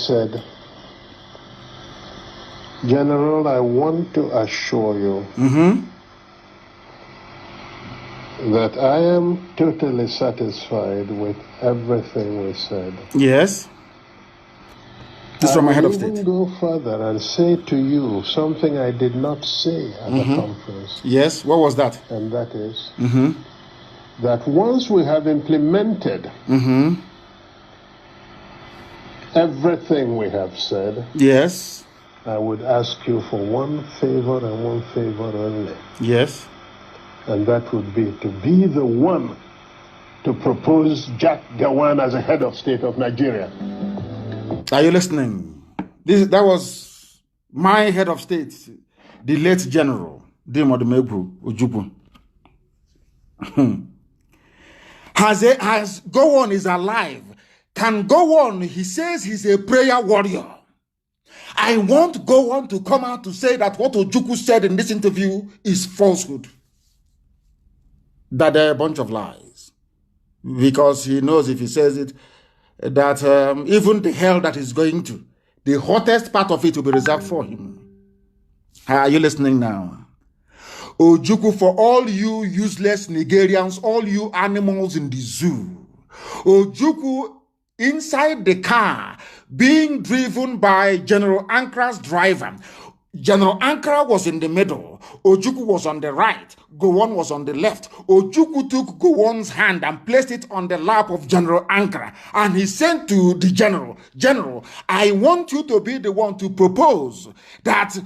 said, General, I want to assure you that I am totally satisfied with everything we said. Yes. This is from my head of state. I will even go further and say to you something I did not say at the conference. Yes, what was that? And that is that once we have implemented everything we have said, yes, I would ask you for one favor and one favor only. Yes. And that would be to be the one to propose Jack Gawan as a head of state of Nigeria. Are you listening? That was my head of state, the late General Dimodumegwu Ojukwu. Has Gowon is alive. Can Gowon, he says he's a prayer warrior. I want Gowon to come out to say that what Ojukwu said in this interview is falsehood. That they're a bunch of lies. Because he knows if he says it, that even the hell that he's going to, the hottest part of it will be reserved for him. Are you listening now? Ojukwu, for all you useless Nigerians, all you animals in the zoo, Ojukwu inside the car being driven by General Ankra's driver. General Ankara was in the middle. Ojukwu was on the right. Gowon was on the left. Ojukwu took Gowon's hand and placed it on the lap of General Ankara. And he said to the general, General, I want you to be the one to propose that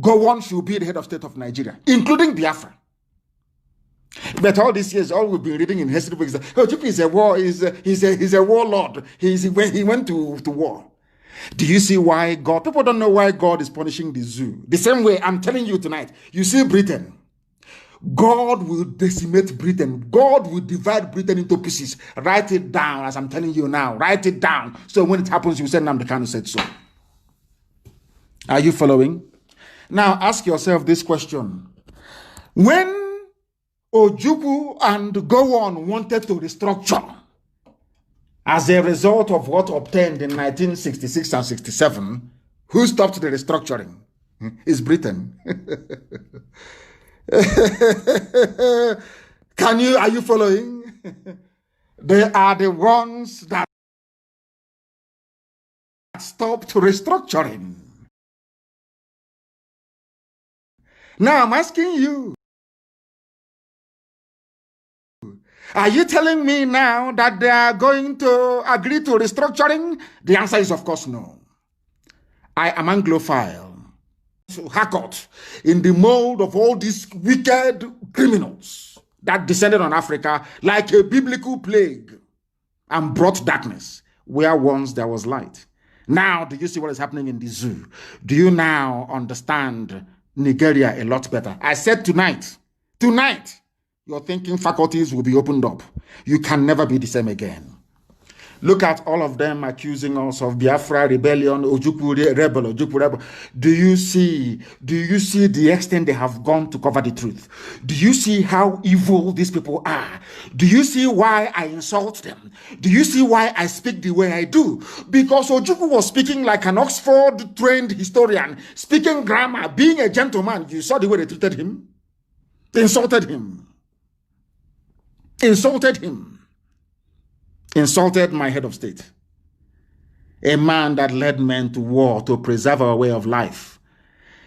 Gowon should be the head of state of Nigeria, including Biafra. But all these years, all we've been reading in history books, Ojukwu is a war, he's a warlord. He went to war. Do you see why God? People don't know why God is punishing the zoo. The same way I'm telling you tonight. You see Britain. God will decimate Britain. God will divide Britain into pieces. Write it down as I'm telling you now. Write it down. So when it happens, you say, NNAMDI KANU said so. Are you following? Now ask yourself this question. When Ojukwu and Gowon wanted to restructure, as a result of what obtained in 1966 and 67, who stopped the restructuring? It's Britain. Are you following? They are the ones that stopped restructuring. Now I'm asking you, are you telling me now that they are going to agree to restructuring? The answer is, of course, no. I am Anglophile, hacked in the mold of all these wicked criminals that descended on Africa like a biblical plague and brought darkness where once there was light. Now, do you see what is happening in the zoo? Do you now understand Nigeria a lot better? I said tonight, your thinking faculties will be opened up. You can never be the same again. Look at all of them accusing us of Biafra rebellion, Ojukwu rebel, Ojukwu rebel. Do you see the extent they have gone to cover the truth? Do you see how evil these people are? Do you see why I insult them? Do you see why I speak the way I do? Because Ojukwu was speaking like an Oxford-trained historian, speaking grammar, being a gentleman. You saw the way they treated him? They insulted him. Insulted my head of state, a man that led men to war to preserve our way of life.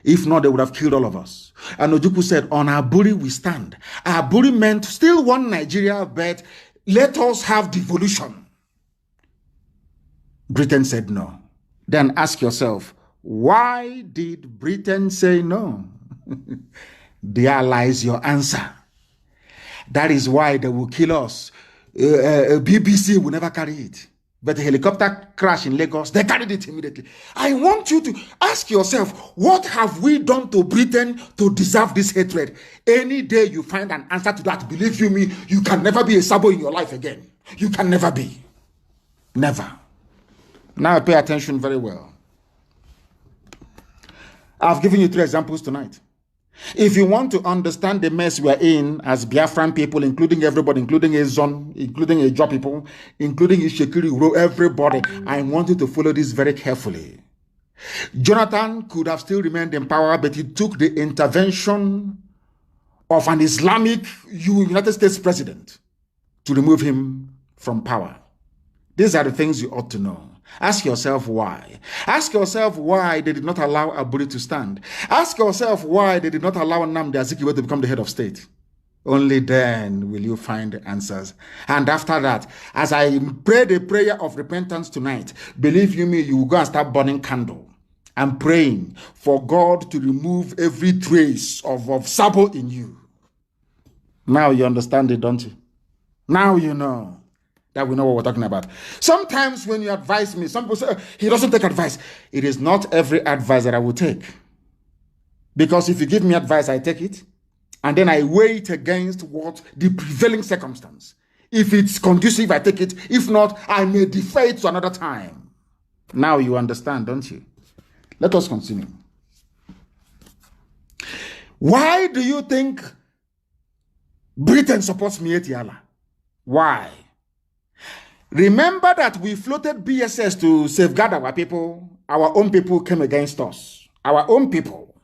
If not, they would have killed all of us. And Ojukwu said, on our buri we stand. Our buri meant still one Nigeria, but let us have devolution. Britain said no. Then ask yourself, why did Britain say no? There lies your answer. That is why they will kill us. BBC will never carry it. But a helicopter crash in Lagos, they carried it immediately. I want you to ask yourself, what have we done to Britain to deserve this hatred? Any day you find an answer to that, believe you me, you can never be a Sabo in your life again. You can never be. Never. Now pay attention very well. I've given you 3 examples tonight. If you want to understand the mess we are in as Biafran people, including everybody, including Azon, including Ejo people, including Ishekiri, everybody, I want you to follow this very carefully. Jonathan could have still remained in power, but he took the intervention of an Islamic United States president to remove him from power. These are the things you ought to know. Ask yourself why. Ask yourself why they did not allow Aburi to stand. Ask yourself why they did not allow NNAMDI Azikiwe to become the head of state. Only then will you find the answers. And after that, as I pray the prayer of repentance tonight, believe you me, you will go and start burning candle. I'm praying for God to remove every trace of Sabo in you. Now you understand it, don't you? Now you know that we know what we're talking about. Sometimes when you advise me, some people say, he doesn't take advice. It is not every advice that I will take. Because if you give me advice, I take it. And then I weigh it against what the prevailing circumstance. If it's conducive, I take it. If not, I may defer it to another time. Now you understand, don't you? Let us continue. Why do you think Britain supports Mietiala? Why? Remember that we floated BSS to safeguard our people. Our own people came against us. Our own people,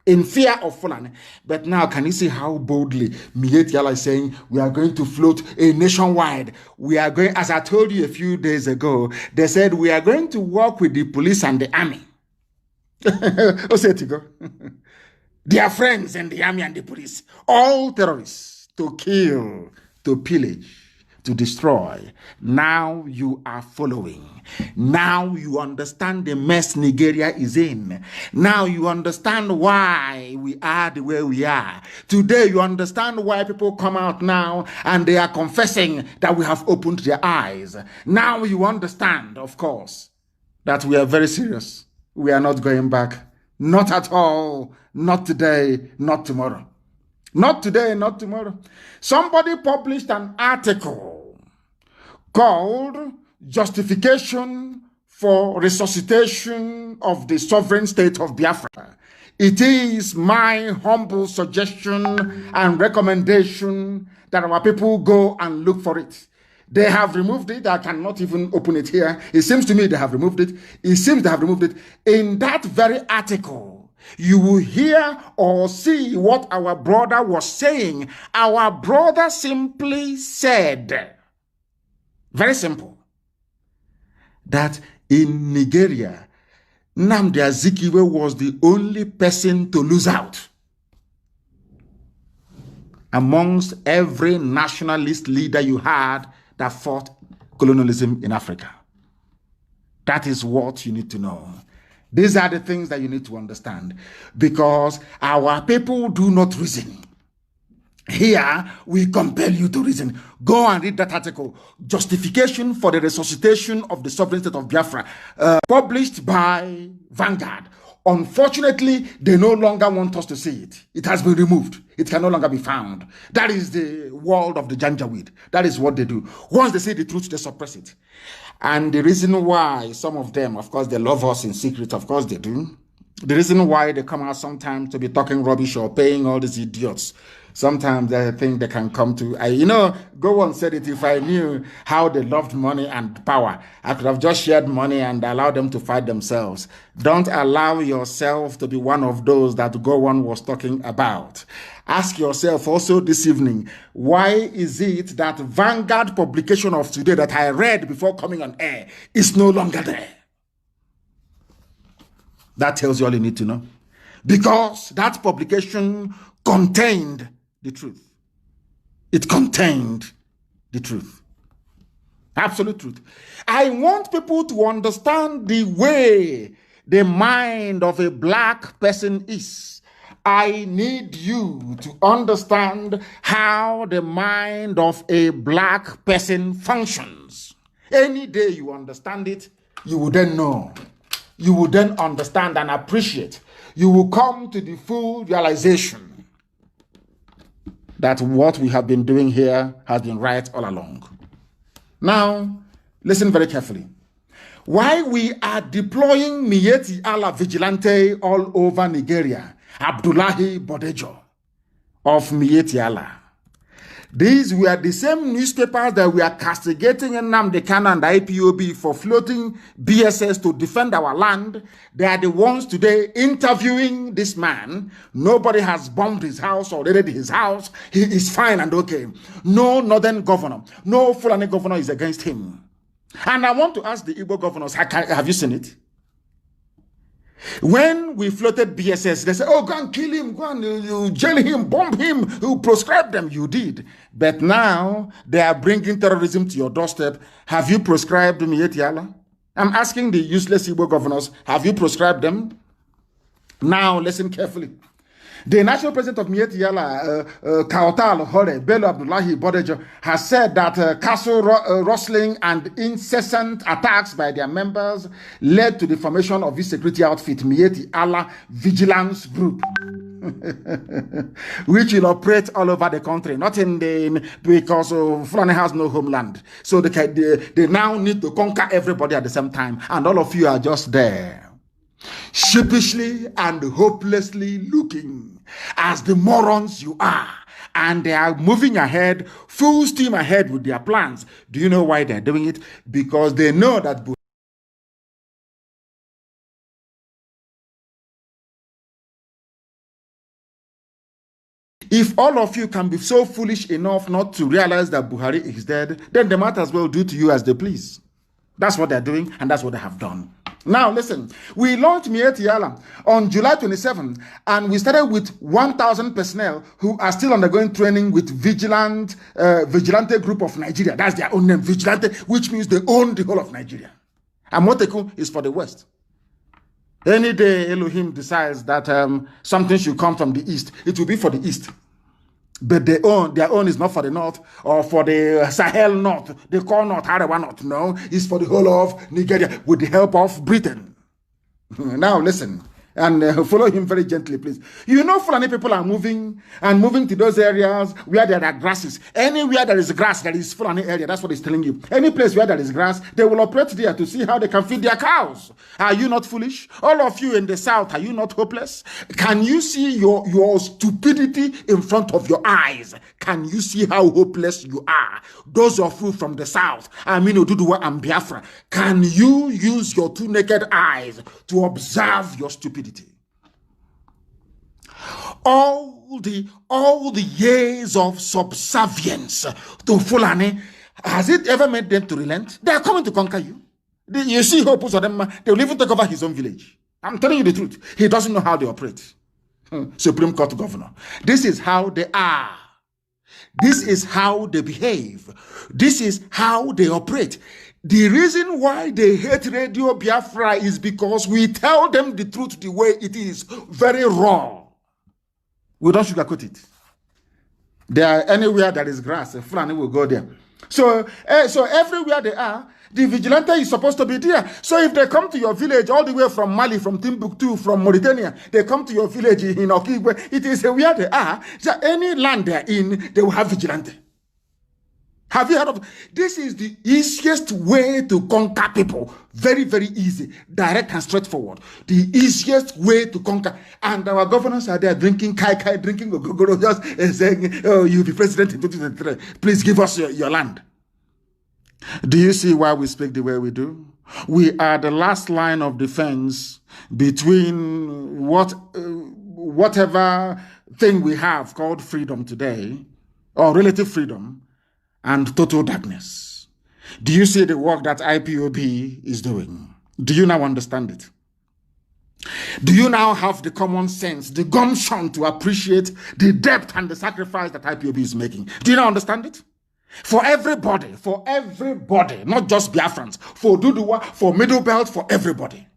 in fear of Fulani. But now, can you see how boldly Mietiala is saying, we are going to float a nationwide. We are going, as I told you a few days ago, they said, we are going to work with the police and the army. They are friends in the army and the police. All terrorists to kill, to pillage, to destroy. Now you are following. Now you understand the mess Nigeria is in. Now you understand why we are the way we are. Today you understand why people come out now and they are confessing that we have opened their eyes. Now you understand, of course, that we are very serious. We are not going back. Not at all. Not today, not tomorrow. Not today, not tomorrow. Somebody published an article called Justification for Resuscitation of the Sovereign State of Biafra. It is my humble suggestion and recommendation that our people go and look for it. They have removed it. I cannot even open it here. It seems to me they have removed it. It seems they have removed it. In that very article, you will hear or see what our brother was saying. Our brother simply said, very simple, that in Nigeria, NNAMDI Azikiwe was the only person to lose out amongst every nationalist leader you had that fought colonialism in Africa. That is what you need to know. These are the things that you need to understand, because our people do not reason. Here, we compel you to reason. Go and read that article, Justification for the Resuscitation of the Sovereign State of Biafra, published by Vanguard. Unfortunately, they no longer want us to see it. It has been removed. It can no longer be found. That is the world of the Janjaweed. That is what they do. Once they say the truth, they suppress it. And the reason why some of them, of course, they love us in secret, of course they do. The reason why they come out sometimes to be talking rubbish or paying all these idiots, sometimes they think they can come to, Gowon said it, if I knew how they loved money and power, I could have just shared money and allowed them to fight themselves. Don't allow yourself to be one of those that Gowon was talking about. Ask yourself also this evening, why is it that Vanguard publication of today that I read before coming on air is no longer there? That tells you all you need to know. Because that publication contained the truth. It contained the truth. Absolute truth. I want people to understand the way the mind of a black person is. I need you to understand how the mind of a black person functions. Any day you understand it, you will then know. You will then understand and appreciate. You will come to the full realization that what we have been doing here has been right all along. Now, listen very carefully. Why we are deploying Mieti ala Vigilante all over Nigeria, Abdullahi Bodejo of Mietiala. These were the same newspapers that we are castigating NNAMDI, KANU, and IPOB for floating BSS to defend our land. They are the ones today interviewing this man. Nobody has bombed his house or raided his house. He is fine and okay. No northern governor, no Fulani governor is against him. And I want to ask the Igbo governors, have you seen it? When we floated BSS, they said, oh, go and kill him, go and you jail him, bomb him, you proscribe them. You did. But now they are bringing terrorism to your doorstep. Have you proscribed Mietiala? I'm asking the useless Igbo governors, have you proscribed them? Now listen carefully. The national president of Mietiala, Kautal Hore Bello Abdullahi Bodejo, has said that castle rustling and incessant attacks by their members led to the formation of this security outfit, Mietiala Vigilance Group, which will operate all over the country, not in the because Fulani has no homeland. So they now need to conquer everybody at the same time, and all of you are just there, sheepishly and hopelessly looking as the morons you are, and they are moving ahead, full steam ahead with their plans. Do you know why they're doing it? Because they know that if all of you can be so foolish enough not to realize that Buhari is dead, then they might as well do to you as they please. That's what they're doing, and that's what they have done. Now, listen, we launched Mietiala on July 27, and we started with 1,000 personnel who are still undergoing training with Vigilante Group of Nigeria. That's their own name, Vigilante, which means they own the whole of Nigeria. Amotekun is for the West. Any day Elohim decides that something should come from the East, it will be for the East. But their own is not for the North or for the Sahel North. They call North Harawa North. No, it's for the whole of Nigeria with the help of Britain. Now listen, and follow him very gently, please. You know Fulani people are moving to those areas where there are grasses. Anywhere there is grass, there is Fulani area. That's what he's telling you. Any place where there is grass, they will operate there to see how they can feed their cows. Are you not foolish? All of you in the South, are you not hopeless? Can you see your stupidity in front of your eyes? Can you see how hopeless you are? Those of you from the South, Oduduwa and Biafra, can you use your two naked eyes to observe your stupidity? All the years of subservience to Fulani, has it ever made them to relent? They are coming to conquer you. You see hope for them, they will even take over his own village. I'm telling you the truth. He doesn't know how they operate. Supreme Court governor. This is how they are. This is how they behave. This is how they operate. The reason why they hate Radio Biafra is because we tell them the truth the way it is, very raw. We don't sugarcoat it. There, anywhere there is grass, a Fulani will go there. So everywhere they are, the vigilante is supposed to be there. So if they come to your village all the way from Mali, from Timbuktu, from Mauritania, they come to your village in Okigwe, it is where they are. So any land they're in, they will have vigilante. Have you heard of this? Is the easiest way to conquer people. Very, very easy, direct and straightforward. The easiest way to conquer. And our governors are there drinking kai, drinking ogogoro, just saying, oh, you'll be president in 2023. Please give us your land. Do you see why we speak the way we do? We are the last line of defense between whatever thing we have called freedom today, or relative freedom, and total darkness. Do you see the work that IPOB is doing? Do you now understand it? Do you now have the common sense, the gumption to appreciate the depth and the sacrifice that IPOB is making? Do you now understand it? For everybody, not just Biafrans, for Duduwa, for Middle Belt, for everybody.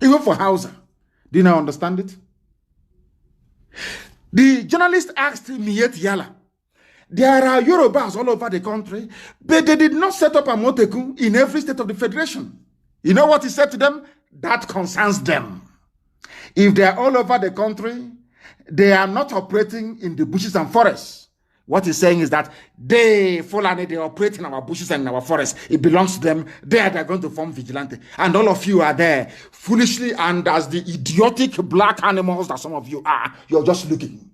Even for Hausa. Do you now understand it? The journalist asked Mietiala, there are Eurobans all over the country, but they did not set up a Amotekun in every state of the Federation. You know what he said to them? That concerns them. If they are all over the country, they are not operating in the bushes and forests. What he's saying is that they operate in our bushes and in our forests. It belongs to them. They're going to form vigilante. And all of you are there foolishly and as the idiotic black animals that some of you are. You're just looking.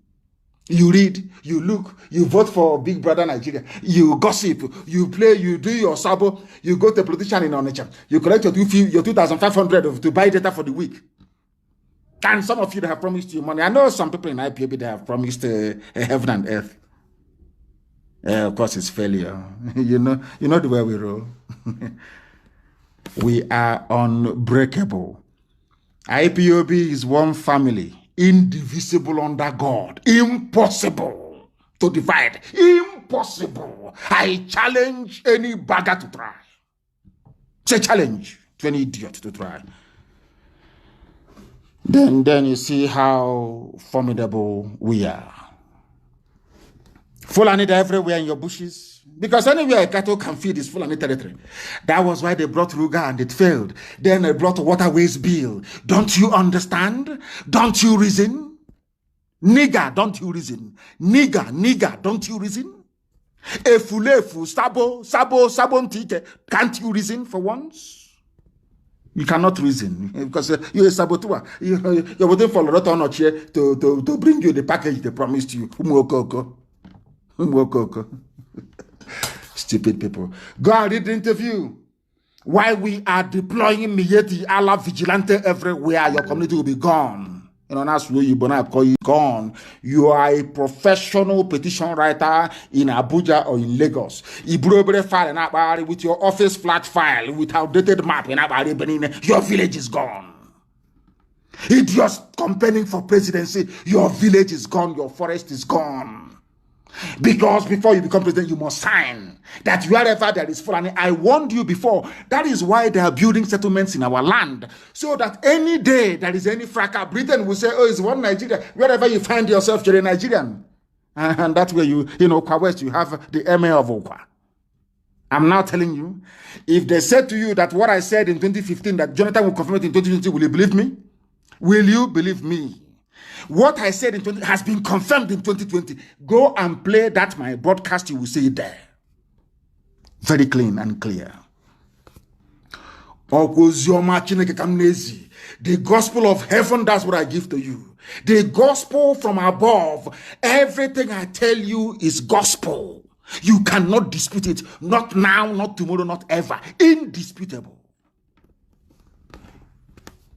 You read, you look, you vote for Big Brother Nigeria, you gossip, you play, you do your Sabo, you go to a politician in Onitsha, you collect your 2,500 to buy data for the week. And some of you that have promised you money. I know some people in IPOB that have promised heaven and earth. Of course, it's failure. you know the way we roll. We are unbreakable. IPOB is one family. Indivisible under God. Impossible to divide. Impossible. I challenge any bagger to try. It's a challenge to any idiot to try. Then you see how formidable we are. Fulani everywhere in your bushes. Because anywhere a cattle can feed is Fulani territory. That was why they brought Ruga and it failed. Then they brought a waterways bill. Don't you understand? Don't you reason? Nigger, don't you reason? Nigger, don't you reason? Efulefu, Sabo, Ntike, can't you reason for once? You cannot reason because you're a saboteur. You're waiting for Loretta Onochie to bring you the package they promised you. Stupid people. Go and read the interview. Why we are deploying Miyetti Allah Vigilante everywhere, your community will be gone. You know, that's where you call you gone. You are a professional petition writer in Abuja or in Lagos. You file with your office flat file with outdated map in your village is gone. Idiots campaigning for presidency, your village is gone, your forest is gone. Because before you become president, you must sign that wherever there is Fulani. I warned you before. That is why they are building settlements in our land. So that any day there is any fracas, Britain will say, oh, it's one Nigeria. Wherever you find yourself, you're a Nigerian. And that's where you know, Okwa West, you have the emir of Okwa. I'm now telling you, if they said to you that what I said in 2015, that Jonathan will confirm it in 2020, will you believe me? Will you believe me? What I said in 20 has been confirmed in 2020. Go and play that my broadcast, you will see it there. Very clean and clear. The gospel of heaven, that's what I give to you. The gospel from above. Everything I tell you is gospel. You cannot dispute it. Not now, not tomorrow, not ever. Indisputable.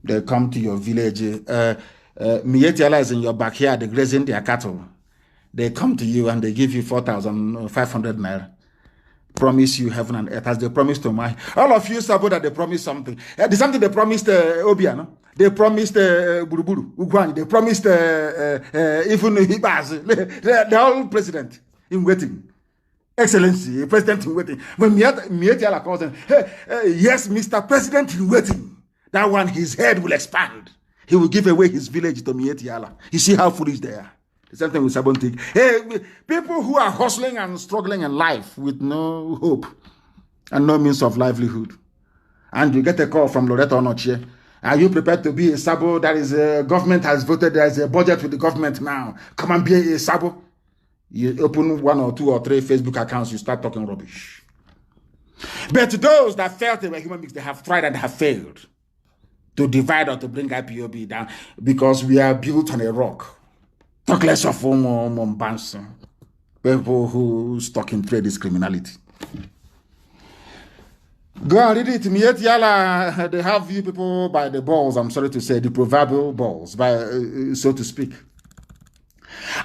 They come to your village. Miyetti Allah is in your backyard, grazing their cattle. They come to you and they give you 4,500 naira. Promise you heaven and earth as they promised to my. All of you Sabo that they promised something. There's something they promised Obia, no? They promised Buruburu, Ugwani. They promised even Hibaz. The whole president in waiting. Excellency, president in waiting. When Miyetti Allah calls them, yes, Mr. President in waiting. That one, his head will expand. He will give away his village to Miyetti Allah. You see how foolish they are. The same thing with Sabontik. Hey, people who are hustling and struggling in life with no hope and no means of livelihood. And you get a call from Loretta Onochie. Are you prepared to be a Sabo? That is, government has voted. There is a budget with the government now. Come and be a Sabo. You open 1 or 2 or 3 Facebook accounts, you start talking rubbish. But those that felt they were human beings, they have tried and have failed to divide or to bring IPOB down because we are built on a rock. Talk less of Mombansa. People who stuck in trade is criminality. Go and read it. Miyetti Allah, they have you people by the balls, I'm sorry to say, the proverbial balls, by so to speak.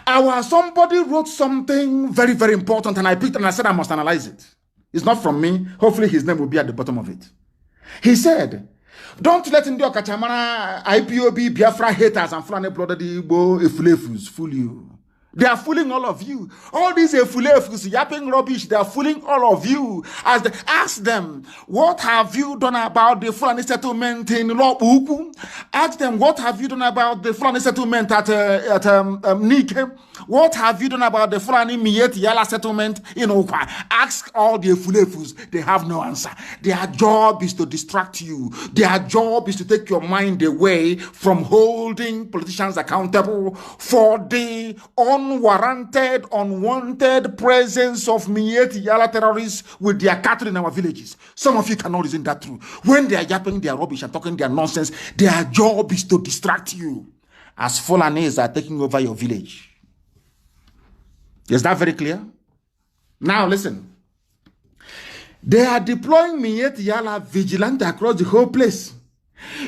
Somebody wrote something very, very important and I picked it and I said I must analyze it. It's not from me. Hopefully his name will be at the bottom of it. He said, don't let Indio Kachamana, IPOB, Biafra haters and Fulani blooded Igbo Efulefus fool you. They are fooling all of you. All these Efulefus yapping rubbish, they are fooling all of you. As they ask them, what have you done about the Fulani settlement in Lobuku? Ask them, what have you done about the Fulani settlement at Nike? What have you done about the Fulani Miyetti Allah settlement in Okwa? Ask all the Efulefus. They have no answer. Their job is to distract you. Their job is to take your mind away from holding politicians accountable for the unwarranted, unwanted presence of Mieti Yala terrorists with their cattle in our villages. Some of you cannot reason that through. When they are yapping their rubbish and talking their nonsense, their job is to distract you as Fulanis are taking over your village. Is that very clear? Now listen. They are deploying Mieti Yala Vigilante across the whole place.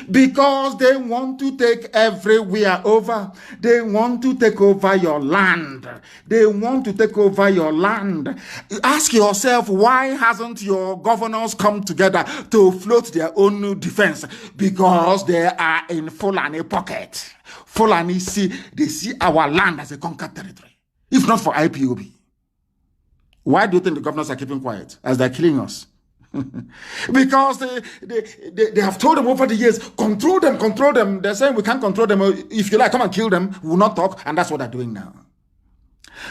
Because they want to take everywhere over. They want to take over your land. They want to take over your land. Ask yourself, why hasn't your governors come together to float their own defense? Because they are in Fulani pocket. Fulani they see our land as a conquered territory. If not for IPOB. Why do you think the governors are keeping quiet as they're killing us? Because they have told them over the years, control them. They're saying we can't control them. If you like, come and kill them. We will not talk. And that's what they're doing now.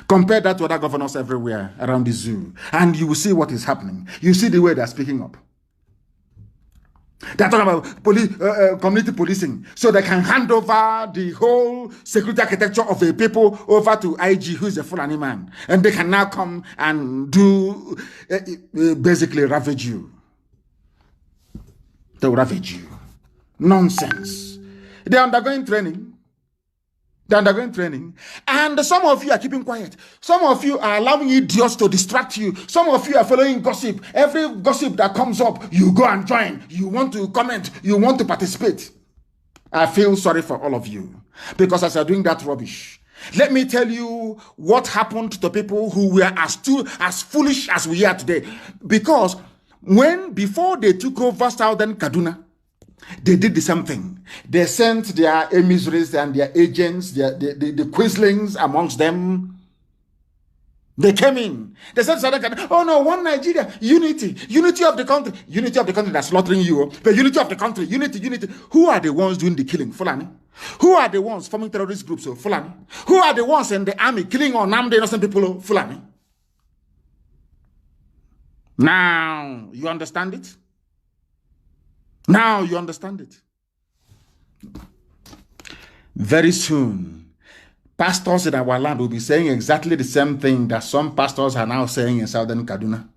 Compare that to other governors everywhere around the zoo. And you will see what is happening. You see the way they're speaking up. They're talking about community policing. So they can hand over the whole security architecture of a people over to IG, who is a Fulani man. And they can now come and do, basically ravage you. They will ravage you. Nonsense. They're undergoing training. And some of you are keeping quiet. Some of you are allowing idiots to distract you. Some of you are following gossip. Every gossip that comes up, you go and join. You want to comment. You want to participate. I feel sorry for all of you. Because as you're doing that rubbish, let me tell you what happened to people who were as foolish as we are today. Because before they took over Southern Kaduna, they did the same thing. They sent their emissaries and their agents, the quislings amongst them. They came in. They said, oh no, one Nigeria, unity of the country. Unity of the country that's slaughtering you. The unity of the country, unity. Who are the ones doing the killing? Fulani. Who are the ones forming terrorist groups? Fulani. Who are the ones in the army killing or NNAMDI innocent people? Fulani. Now, you understand it? Now you understand it. Very soon, pastors in our land will be saying exactly the same thing that some pastors are now saying in Southern Kaduna.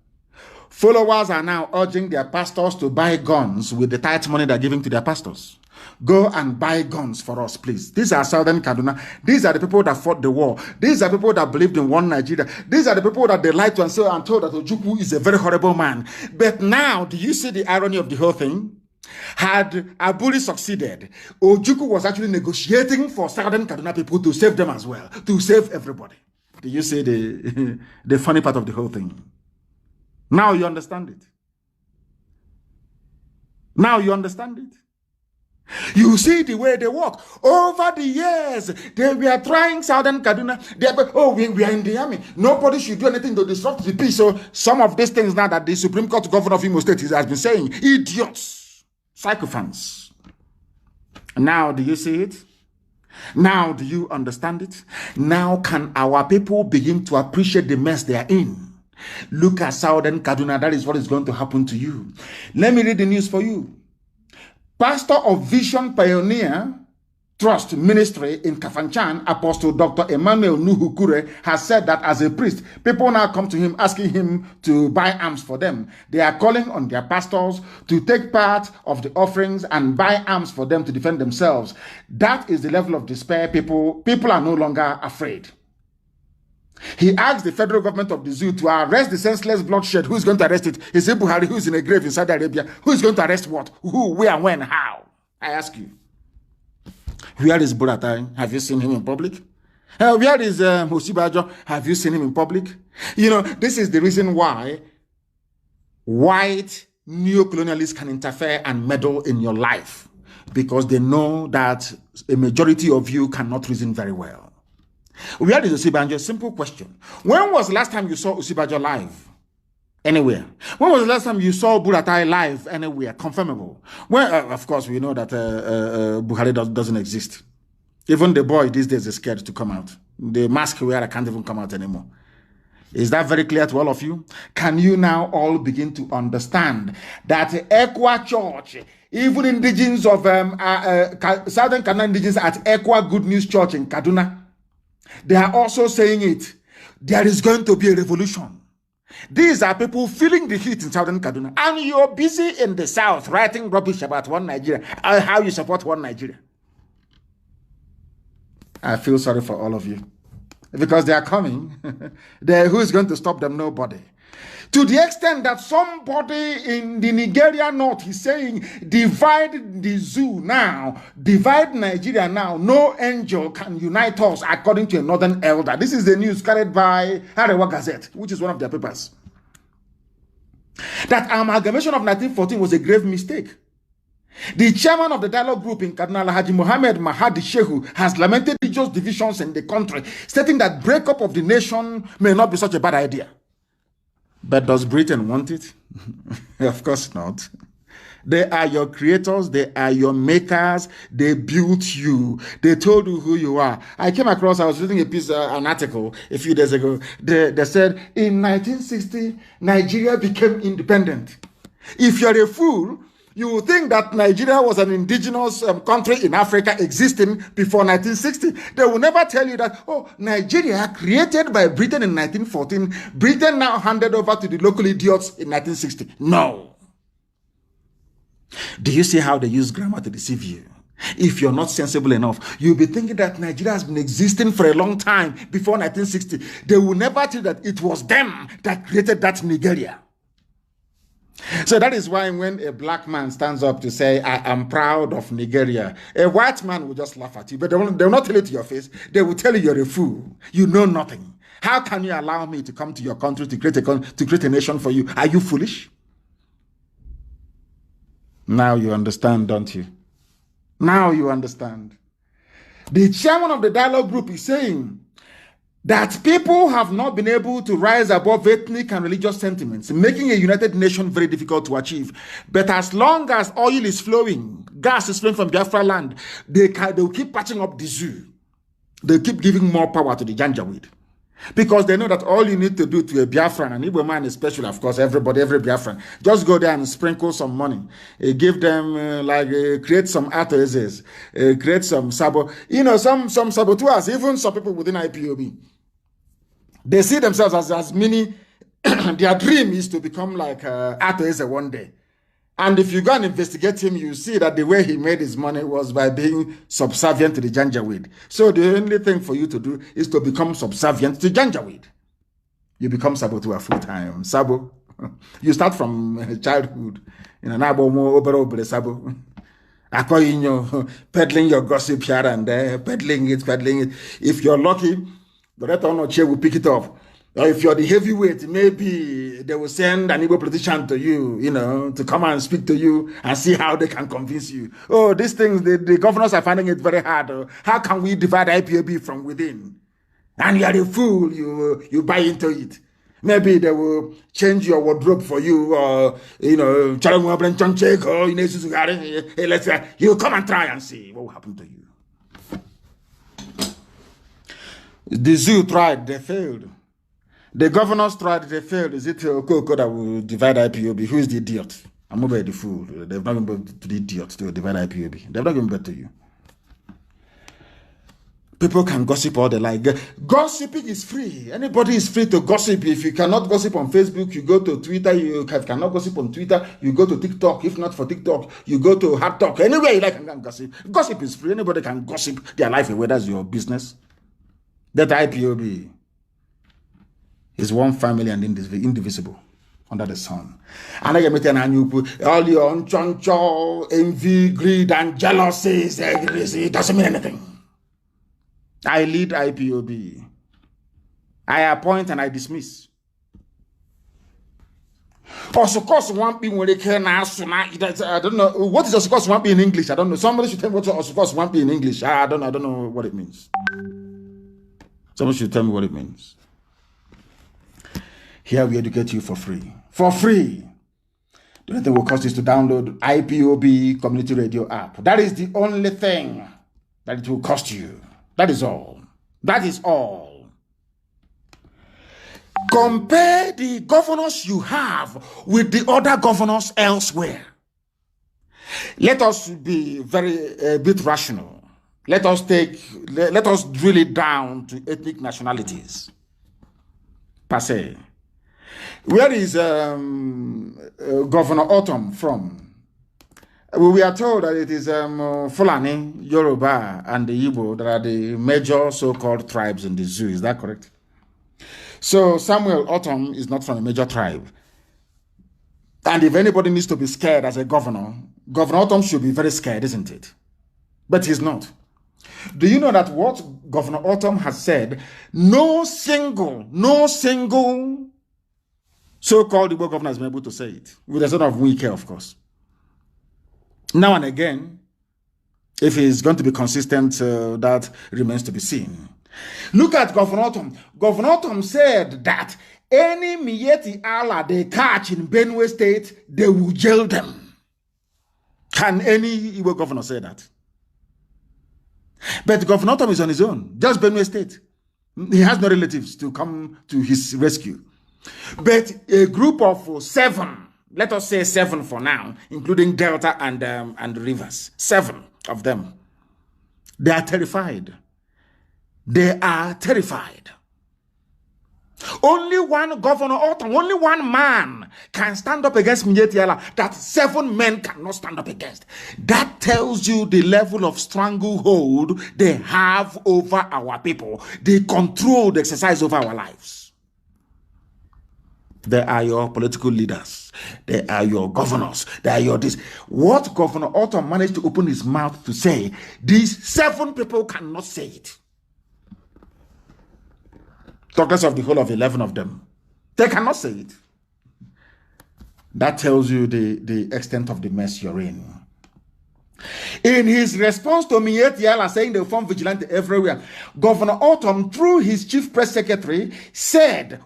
Followers are now urging their pastors to buy guns with the tithe money they're giving to their pastors. Go and buy guns for us, please. These are Southern Kaduna. These are the people that fought the war. These are people that believed in one Nigeria. These are the people that they lied to and told that Ojukwu is a very horrible man. But now, do you see the irony of the whole thing? Had Aburi succeeded, Ojukwu was actually negotiating for Southern Kaduna people to save them as well, to save everybody. Do you see the funny part of the whole thing? Now you understand it. Now you understand it. You see the way they work. Over the years, they were trying Southern Kaduna. We are in the army. Nobody should do anything to disrupt the peace. So some of these things now that the Supreme Court Governor of Imo State has been saying, idiots. Psychophants. Now do you see it? Now do you understand it? Now can our people begin to appreciate the mess they are in? Look at Southern Kaduna. That is what is going to happen to you. Let me read the news for you. Pastor of Vision Pioneer Trust Ministry in Kafanchan, Apostle Dr. Emmanuel Nuhukure, has said that as a priest, people now come to him asking him to buy arms for them. They are calling on their pastors to take part of the offerings and buy arms for them to defend themselves. That is the level of despair. People are no longer afraid. He asked the federal government of the zoo to arrest the senseless bloodshed. Who is going to arrest it? Is it Buhari, who is in a grave in Saudi Arabia? Who is going to arrest what? Who, where, when, how? I ask you. Where is Buratai? Have you seen him in public? Where is Osibajo? Have you seen him in public? You know, this is the reason why white neo-colonialists can interfere and meddle in your life. Because they know that a majority of you cannot reason very well. Where is Osibajo? Simple question. When was the last time you saw Osibajo live? Anywhere. When was the last time you saw Buratai live anywhere? Confirmable. Well, of course, we know that Buhari doesn't exist. Even the boy these days is scared to come out. The mask wearer can't even come out anymore. Is that very clear to all of you? Can you now all begin to understand that Ekwa Church, even indigenous of Southern Kaduna indigenous at Ekwa Good News Church in Kaduna, They are also saying it. There is going to be a revolution. These are people feeling the heat in southern Kaduna. And you're busy in the south writing rubbish about one Nigeria. How you support one Nigeria. I feel sorry for all of you. Because they are coming. Who is going to stop them? Nobody. To the extent that somebody in the Nigeria north is saying, divide the zoo now, divide Nigeria now. No angel can unite us, according to a northern elder. This is the news carried by Arewa Gazette, which is one of their papers. That amalgamation of 1914 was a grave mistake. The chairman of the dialogue group in Kaduna, Haji Mohammed Mahadi Shehu, has lamented religious divisions in the country, stating that breakup of the nation may not be such a bad idea. But does Britain want it? Of course not. They are your creators. They are your makers. They built you. They told you who you are. I was reading an article a few days ago. They said in 1960, Nigeria became independent. If you're a fool, you think that Nigeria was an indigenous country in Africa existing before 1960. They will never tell you that, oh, Nigeria created by Britain in 1914, Britain now handed over to the local idiots in 1960. No. Do you see how they use grammar to deceive you? If you're not sensible enough, you'll be thinking that Nigeria has been existing for a long time before 1960. They will never tell you that it was them that created that Nigeria. So that is why when a black man stands up to say, I am proud of Nigeria, a white man will just laugh at you, but they will not tell it to your face. They will tell you you're a fool. You know nothing. How can you allow me to come to your country to create a nation for you? Are you foolish? Now you understand, don't you? Now you understand. The chairman of the dialogue group is saying that people have not been able to rise above ethnic and religious sentiments, making a united nation very difficult to achieve. But as long as oil is flowing, gas is flowing from Biafra land, they will keep patching up the zoo. They keep giving more power to the Janjaweed. Because they know that all you need to do to a Biafran, and Igbo man especially, of course, every Biafran, just go there and sprinkle some money. Give them, create some Auton, create some Sabo. You know, some saboteurs, even some people within IPOB, they see themselves as mini, their dream is to become like Auton one day. And if you go and investigate him, you see that the way he made his money was by being subservient to the Janjaweed. So the only thing for you to do is to become subservient to Janjaweed. You become saboteur full-time. Sabo. You start from childhood. Sabo. Peddling your gossip here and there, peddling it. If you're lucky, the rest of chair will pick it up. Or if you're the heavyweight, maybe they will send an Igbo politician to you, to come and speak to you and see how they can convince you. Oh, these things, the governors are finding it very hard. How can we divide IPOB from within? And you are a fool, you buy into it. Maybe they will change your wardrobe for you, or, you come and try and see what will happen to you. The zoo tried, they failed. The governors tried, they failed. Is it Okoko that will divide IPOB? Who is the idiot? I'm over the fool. They've not been to the idiot to divide IPOB. They've not been better to you. People can gossip all they like. Gossiping is free. Anybody is free to gossip. If you cannot gossip on Facebook, you go to Twitter. You cannot gossip on Twitter, you go to TikTok. If not for TikTok, you go to Hard Talk. Anywhere you like, you can gossip. Gossip is free. Anybody can gossip their life away. That's your business. That IPOB is one family and indivisible under the sun. And I am all your unchoncho, envy, greed, and jealousy, it doesn't mean anything. I lead IPOB. I appoint and I dismiss. Also, course one being when they can ask, I don't know what is also course one be in English. I don't know. Somebody should tell me what also course one be in English. I don't know what it means. Someone should tell me what it means. Here we educate you for free. For free. The only thing will cost is to download IPOB Community Radio app. That is the only thing that it will cost you. That is all. That is all. Compare the governors you have with the other governors elsewhere. Let us be a bit rational. let us drill it down to ethnic nationalities per se. Where is Governor Auton from? We are told that it is Fulani, Yoruba, and the Igbo that are the major so-called tribes in the zoo. Is that correct? So Samuel Auton is not from a major tribe. And if anybody needs to be scared as a governor, Governor Auton should be very scared, isn't it? But he's not. Do you know that what Governor Auton has said, no single so-called Igbo governor has been able to say it, with a sort of weak care, of course. Now and again, if he's going to be consistent, that remains to be seen. Look at Governor Auton. Governor Auton said that any Miyetti Allah they catch in Benue State, they will jail them. Can any Igbo governor say that? But Governor Auton is on his own, just Benue State. He has no relatives to come to his rescue. But a group of 7, let us say 7 for now, including Delta and Rivers, 7 of them, they are terrified. They are terrified. Only one Governor Auton, only one man can stand up against Miyetti Allah that 7 men cannot stand up against. That tells you the level of stranglehold they have over our people. They control the exercise over our lives. They are your political leaders. They are your governors. They are your this. What Governor Auton managed to open his mouth to say, these 7 people cannot say it. Talk less of the whole of 11 of them. They cannot say it. That tells you the extent of the mess you're in. In his response to Miyetti Allah saying they form Vigilante everywhere, Governor Auton, through his chief press secretary,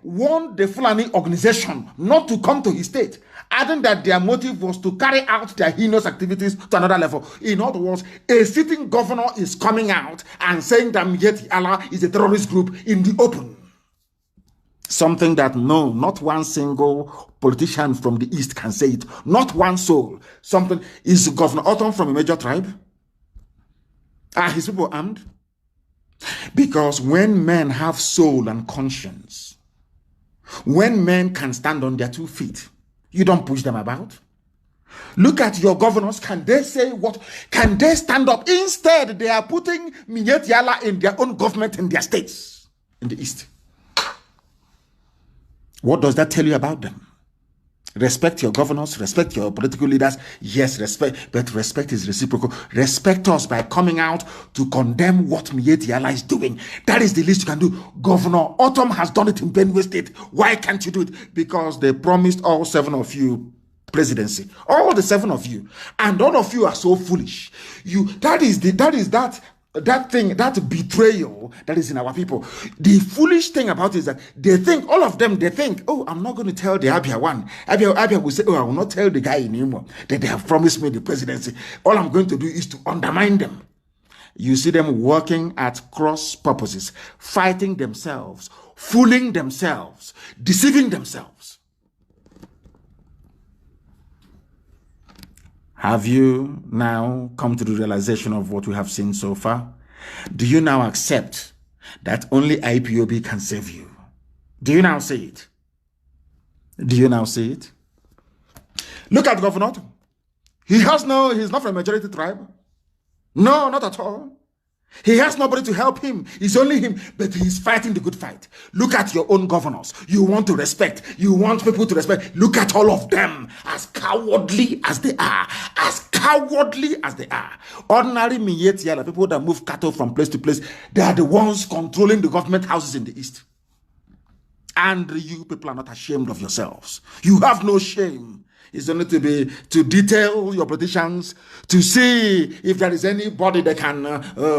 warned the Fulani organization not to come to his state, adding that their motive was to carry out their heinous activities to another level. In other words, a sitting governor is coming out and saying that Miyetti Allah is a terrorist group in the open. Something that no, not one single politician from the East can say it. Not one soul. Something. Is Governor Auton from a major tribe? Are his people armed? Because when men have soul and conscience, when men can stand on their 2 feet, you don't push them about. Look at your governors. Can they say what? Can they stand up? Instead, they are putting Miyetti Allah in their own government in their states in the East. What does that tell you about them? Respect your governors, respect your political leaders. Yes, respect, but respect is reciprocal. Respect us by coming out to condemn what Miyetti Allah is doing. That is the least you can do. Governor Auton has done it in Benue State. Why can't you do it? Because they promised all 7 of you presidency. All the 7 of you. And all of you are so foolish. That betrayal that is in our people. The foolish thing about it is that they think, all of them, they think, oh, I'm not going to tell the Abia one. Abia will say, oh, I will not tell the guy in Imo that they have promised me the presidency. All I'm going to do is to undermine them. You see them working at cross purposes, fighting themselves, fooling themselves, deceiving themselves. Have you now come to the realization of what we have seen so far? Do you now accept that only IPOB can save you? Do you now see it? Do you now see it? Look at Governor Auton. He's not from a majority tribe. No, not at all. He has nobody to help him. It's only him, but he's fighting the good fight. Look at your own governors. You want to respect. You want people to respect. Look at all of them, as cowardly as they are. As cowardly as they are. Ordinary Miyetti Allah, people that move cattle from place to place, they are the ones controlling the government houses in the East. And you people are not ashamed of yourselves. You have no shame. It's only to detail your politicians, to see if there is anybody that can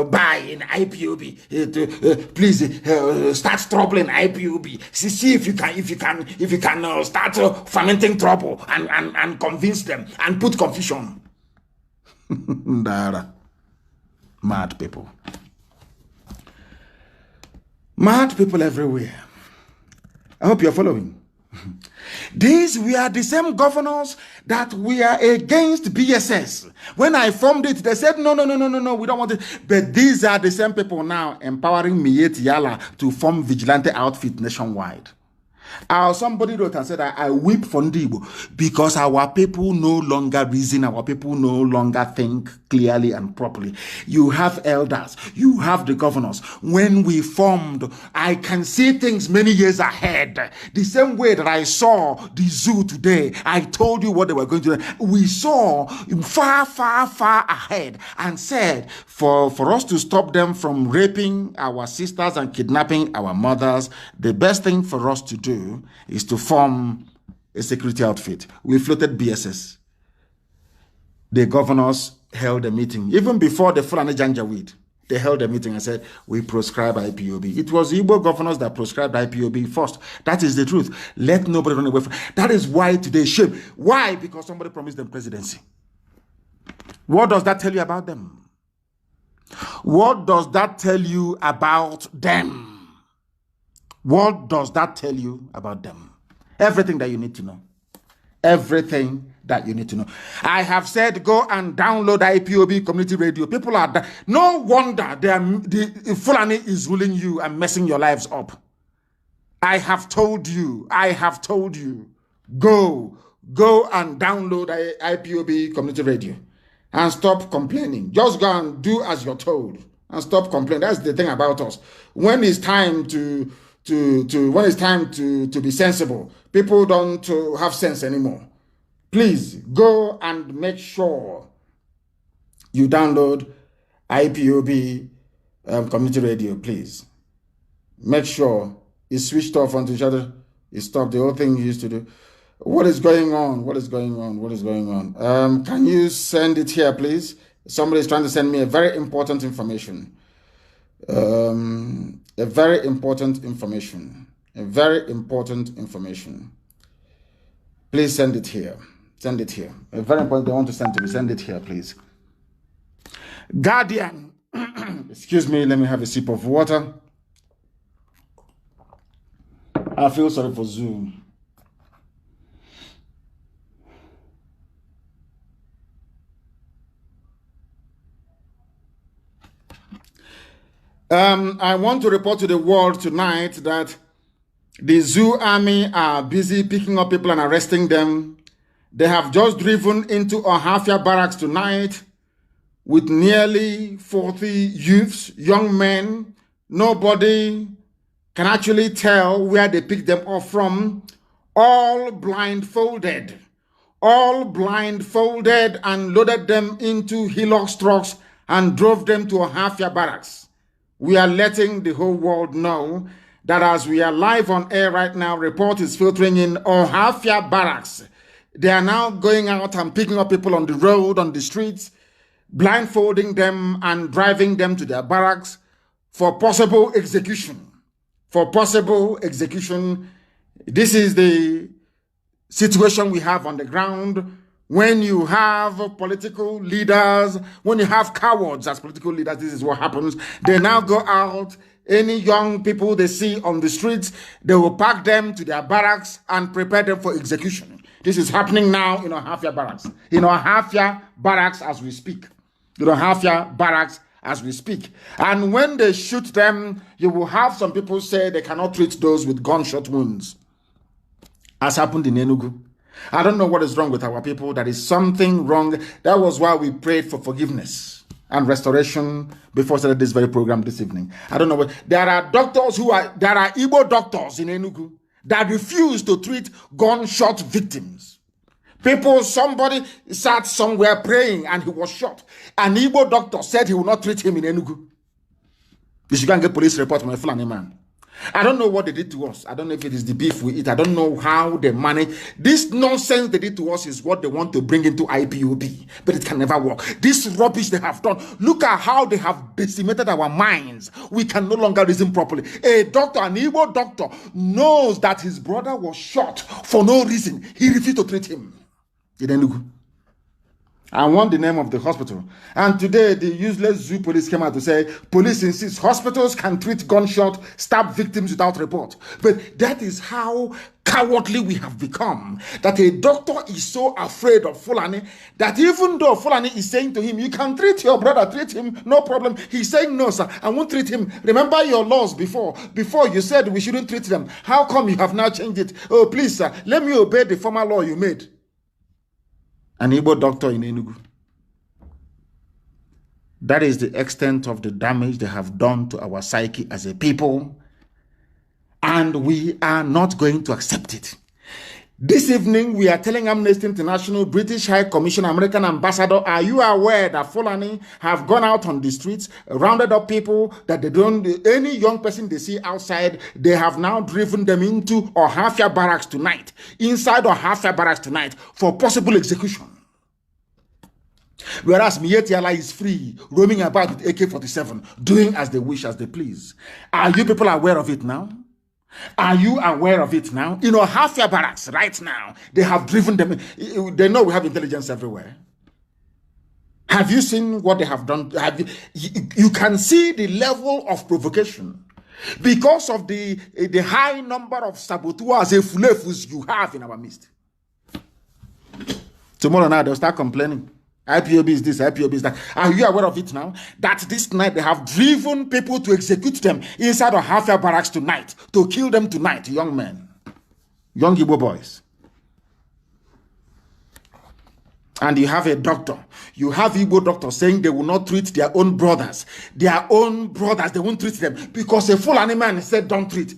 buy in IPOB. Please start troubling IPOB. See if you can start fermenting trouble and convince them and put confusion. Mad people. Mad people everywhere. I hope you're following. These were the same governors that were against BSS. When I formed it, they said, no, we don't want it. But these are the same people now empowering Miet Yala to form Vigilante outfit nationwide. Somebody wrote and said, I weep for Ndibo because our people no longer reason, our people no longer think clearly and properly. You have elders, you have the governors. When we formed, I can see things many years ahead. The same way that I saw the zoo today, I told you what they were going to do. We saw far, far, far ahead and said, for us to stop them from raping our sisters and kidnapping our mothers, the best thing for us to do is to form a security outfit. We floated BSS. The governors held a meeting. Even before the Fulani Janjaweed, they held a meeting and said, we proscribe IPOB. It was the Igbo governors that proscribed IPOB first. That is the truth. Let nobody run away from it. That is why today shame. Why? Because somebody promised them presidency. What does that tell you about them? What does that tell you about them? What does that tell you about them? Everything that you need to know. Everything that you need to know. I have said go and download IPOB community radio. People are no wonder the Fulani is ruling you and messing your lives up. I have told you. Go and download IPOB community radio and stop complaining. Just go and do as you're told and stop complaining. That's the thing about us. When it's time to be sensible, people don't have sense anymore. Please go and make sure you download IPOB community radio. Please make sure it's switched off onto each other. It stopped the whole thing you used to do. What is going on? Can you send it here, please? Somebody is trying to send me a very important information. A very important information. Please send it here. A very important, they want to send to me. Send it here, please. Guardian. Excuse me, let me have a sip of water. I feel sorry for Zoom. I want to report to the world tonight that the Zoo army are busy picking up people and arresting them. They have just driven into Ohafia Barracks tonight with nearly 40 youths, young men. Nobody can actually tell where they picked them up from. All blindfolded and loaded them into Hilux trucks and drove them to Ohafia Barracks. We are letting the whole world know that as we are live on air right now, report is filtering in Ohafia Barracks. They are now going out and picking up people on the road, on the streets, blindfolding them and driving them to their barracks for possible execution. This is the situation we have on the ground. When you have political leaders, when you have cowards as political leaders, this is what happens. They now go out, any young people they see on the streets, they will pack them to their barracks and prepare them for execution. This is happening now in Ohafia Barracks. In Ohafia Barracks as we speak. And when they shoot them, you will have some people say they cannot treat those with gunshot wounds, as happened in Enugu. I don't know what is wrong with our people. There is something wrong. That was why we prayed for forgiveness and restoration before we started this very program this evening. I don't know what. There are Igbo doctors in Enugu that refuse to treat gunshot victims. Somebody sat somewhere praying and he was shot. An Igbo doctor said he will not treat him in Enugu. You should go and get police report from a Fulani man. I don't know what they did to us. I don't know if it is the beef we eat. I don't know how they manage. This nonsense they did to us is what they want to bring into IPOB. But it can never work. This rubbish they have done. Look at how they have decimated our minds. We can no longer reason properly. A doctor, an Igbo doctor, knows that his brother was shot for no reason. He refused to treat him. I want the name of the hospital. And today, the useless zoo police came out to say, police insists hospitals can treat gunshot, stab victims without report. But that is how cowardly we have become. That a doctor is so afraid of Fulani that even though Fulani is saying to him, you can treat your brother, treat him, no problem. He's saying, no, sir, I won't treat him. Remember your laws before. Before you said we shouldn't treat them. How come you have now changed it? Oh, please, sir, let me obey the former law you made. An Igbo doctor in Enugu. That is the extent of the damage they have done to our psyche as a people. And we are not going to accept it. This evening, we are telling Amnesty International, British High Commission, American Ambassador, are you aware that Fulani have gone out on the streets, rounded up people that they don't, any young person they see outside, they have now driven them into Ohafia Barracks tonight, inside Ohafia Barracks tonight, for possible execution. Whereas Mietiala is free, roaming about with AK-47, doing as they wish, as they please. Are you people aware of it now? Are you aware of it now? You know, Ohafia Barracks right now, they have driven them. They know we have intelligence everywhere. Have you seen what they have done? You can see the level of provocation because of the high number of saboteurs and fulefus you have in our midst. Tomorrow night, they'll start complaining. IPOB is this, IPOB is that. Are you aware of it now? That this night they have driven people to execute them inside of Ohafia Barracks tonight, to kill them tonight, young men, young Igbo boys. And you have a doctor. You have Igbo doctors saying they will not treat their own brothers. Their own brothers, they won't treat them because a Fulani man said don't treat.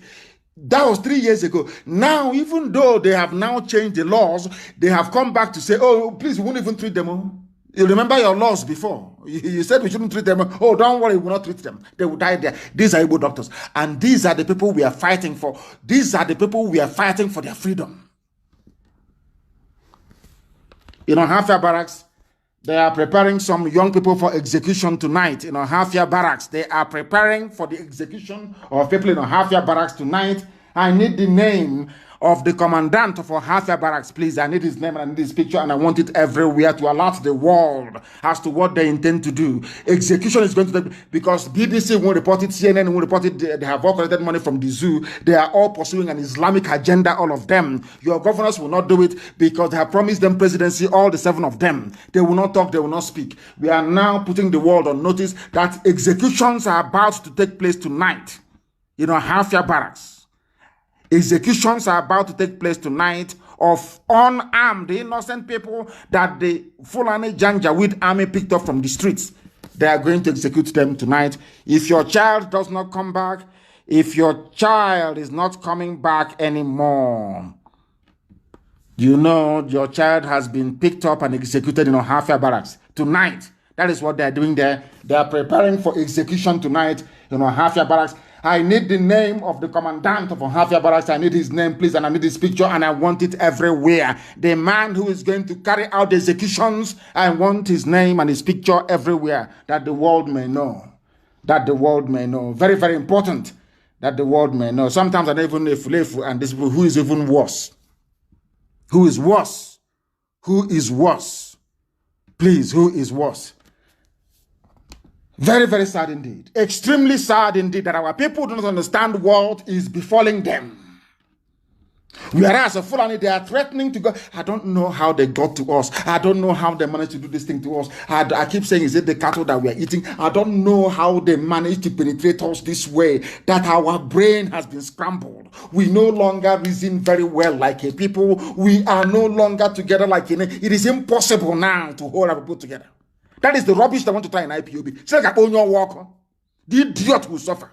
That was 3 years ago. Now, even though they have now changed the laws, they have come back to say, oh, please, we won't even treat them. Oh. You remember your laws before. You said we shouldn't treat them. Oh, don't worry, we will not treat them. They will die there. These are Igbo doctors. And these are the people we are fighting for. These are the people we are fighting for their freedom. In Ohafia Barracks, they are preparing some young people for execution tonight. In Ohafia Barracks, they are preparing for the execution of people in Ohafia Barracks tonight. I need the name of the commandant of Ohafia Barracks, please. I need his name and I need his picture, and I want it everywhere to alert the world as to what they intend to do. Execution is going to be, because BBC won't report it, CNN won't report it, they have all collected money from the zoo. They are all pursuing an Islamic agenda, all of them. Your governors will not do it because they have promised them presidency, all the 7 of them. They will not talk, they will not speak. We are now putting the world on notice that executions are about to take place tonight in Ohafia Barracks. Executions are about to take place tonight of unarmed, innocent people that the Fulani Janjaweed army picked up from the streets. They are going to execute them tonight. If your child does not come back, if your child is not coming back anymore, you know your child has been picked up and executed in Ohafia Barracks tonight. That is what they are doing there. They are preparing for execution tonight in Ohafia Barracks. I need the name of the commandant of Ohafia Barracks. I need his name, please, and I need his picture, and I want it everywhere. The man who is going to carry out the executions, I want his name and his picture everywhere, that the world may know. That the world may know. Very, very important that the world may know. Sometimes I don't even know if and this who is even worse. Who is worse? Who is worse? Please, who is worse? Very, very sad indeed. Extremely sad indeed that our people do not understand what is befalling them. Whereas a Fulani, they are threatening to go. I don't know how they got to us. I don't know how they managed to do this thing to us. I keep saying, is it the cattle that we are eating? I don't know how they managed to penetrate us this way, that our brain has been scrambled. We no longer reason very well like a people. We are no longer together like a. It is impossible now to hold our people together. That is the rubbish they want to try in IPOB. It's like on your walk. The idiot will suffer.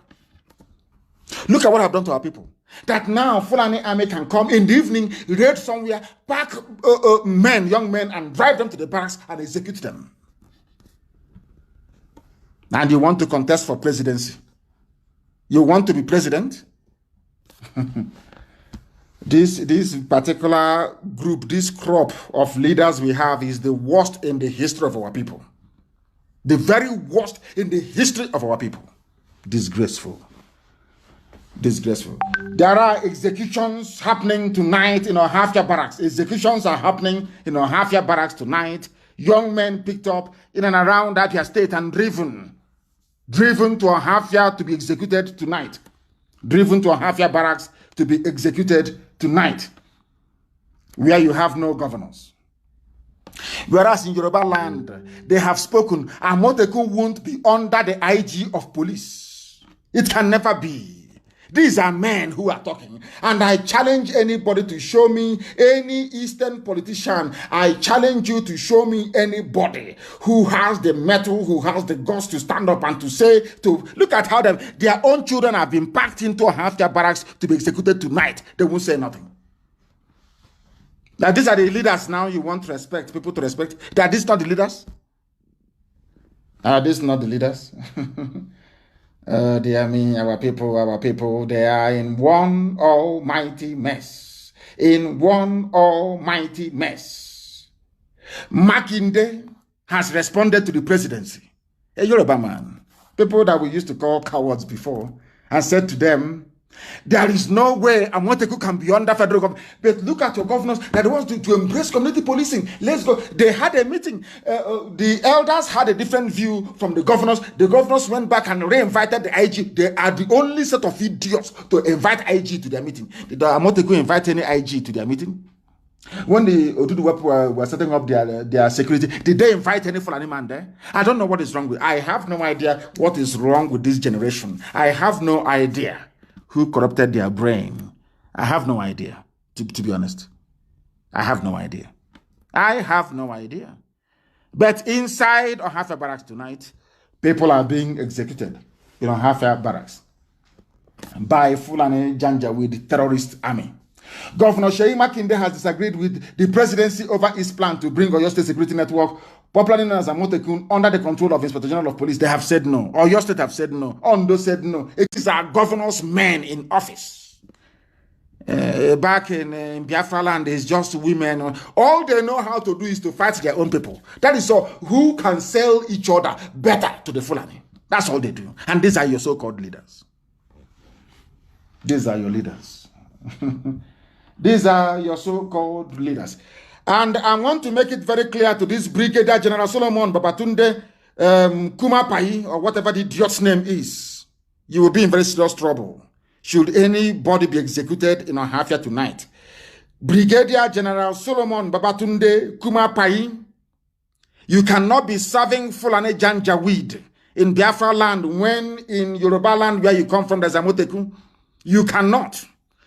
Look at what I've done to our people. That now Fulani army can come in the evening, raid somewhere, pack men, young men, and drive them to the barracks and execute them. And you want to contest for presidency? You want to be president? This particular group, this crop of leaders we have is the worst in the history of our people. The very worst in the history of our people. Disgraceful. Disgraceful. There are executions happening tonight in Ohafia Barracks. Executions are happening in Ohafia Barracks tonight young men picked up in and around Abia State and driven to Ahafia to be executed tonight. Driven to Ahafia Barracks to be executed tonight, where you have no governors. Whereas in Yoruba land, they have spoken, Amotekun won't be under the IG of police. It can never be. These are men who are talking. And I challenge anybody to show me any Eastern politician. I challenge you to show me anybody who has the mettle, who has the guts to stand up and to say, to look at how their own children have been packed into Ahafia Barracks to be executed tonight. They won't say nothing. That these are the leaders now you want to respect, people to respect. That these not the leaders? Are these not the leaders? Dear me, our people, they are in one almighty mess. In one almighty mess. Makinde has responded to the presidency. A Yoruba man, people that we used to call cowards before, and said to them, there is no way Amotekun can be under federal government. But look at your governors that want to embrace community policing. Let's go. They had a meeting. The elders had a different view from the governors. The governors went back and re-invited the IG. They are the only set of idiots to invite IG to their meeting. Did Amotekun invite any IG to their meeting? When the Oduduwa were setting up their security, did they invite any Fulani man there? I don't know what is wrong with. I have no idea what is wrong with this generation. I have no idea who corrupted their brain. I have no idea, to be honest. I have no idea. I have no idea. But inside Ahafia Barracks tonight, people are being executed in Ahafia Barracks by Fulani Janjaweed terrorist army. Governor Sheyi Makinde has disagreed with the presidency over his plan to bring Oyo State Security Network, popularly known as Amotekun, under the control of Inspector General of Police. They have said no. Oyo State have said no. Ondo said no. It is our governor's men in office. Back in Biafra land, it's just women. All they know how to do is to fight their own people. That is all. Who can sell each other better to the Fulani? That's all they do. And these are your so-called leaders. These are your leaders. These are your so-called leaders. And I want to make it very clear to this Brigadier General Solomon Babatunde Kumapai, or whatever the idiot's name is. You will be in very serious trouble should anybody be executed in Ahafia tonight. Brigadier General Solomon Babatunde Kumapai, you cannot be serving Fulani Janjaweed in Biafra land when in Yoruba land where you come from, there's Amotekun. You cannot.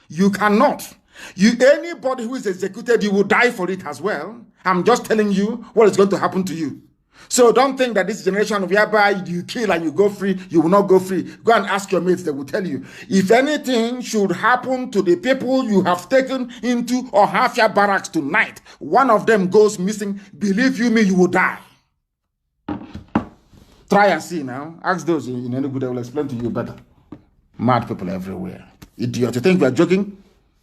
You cannot. Anybody who is executed, you will die for it as well. I'm just telling you what is going to happen to you. So don't think that this generation whereby you kill and you go free, you will not go free. Go and ask your mates, they will tell you. If anything should happen to the people you have taken into Ahafia Barracks tonight, one of them goes missing, believe you me, you will die. Try and see now. Ask those in any good, they will explain to you better. Mad people everywhere. Idiot. You think we are joking?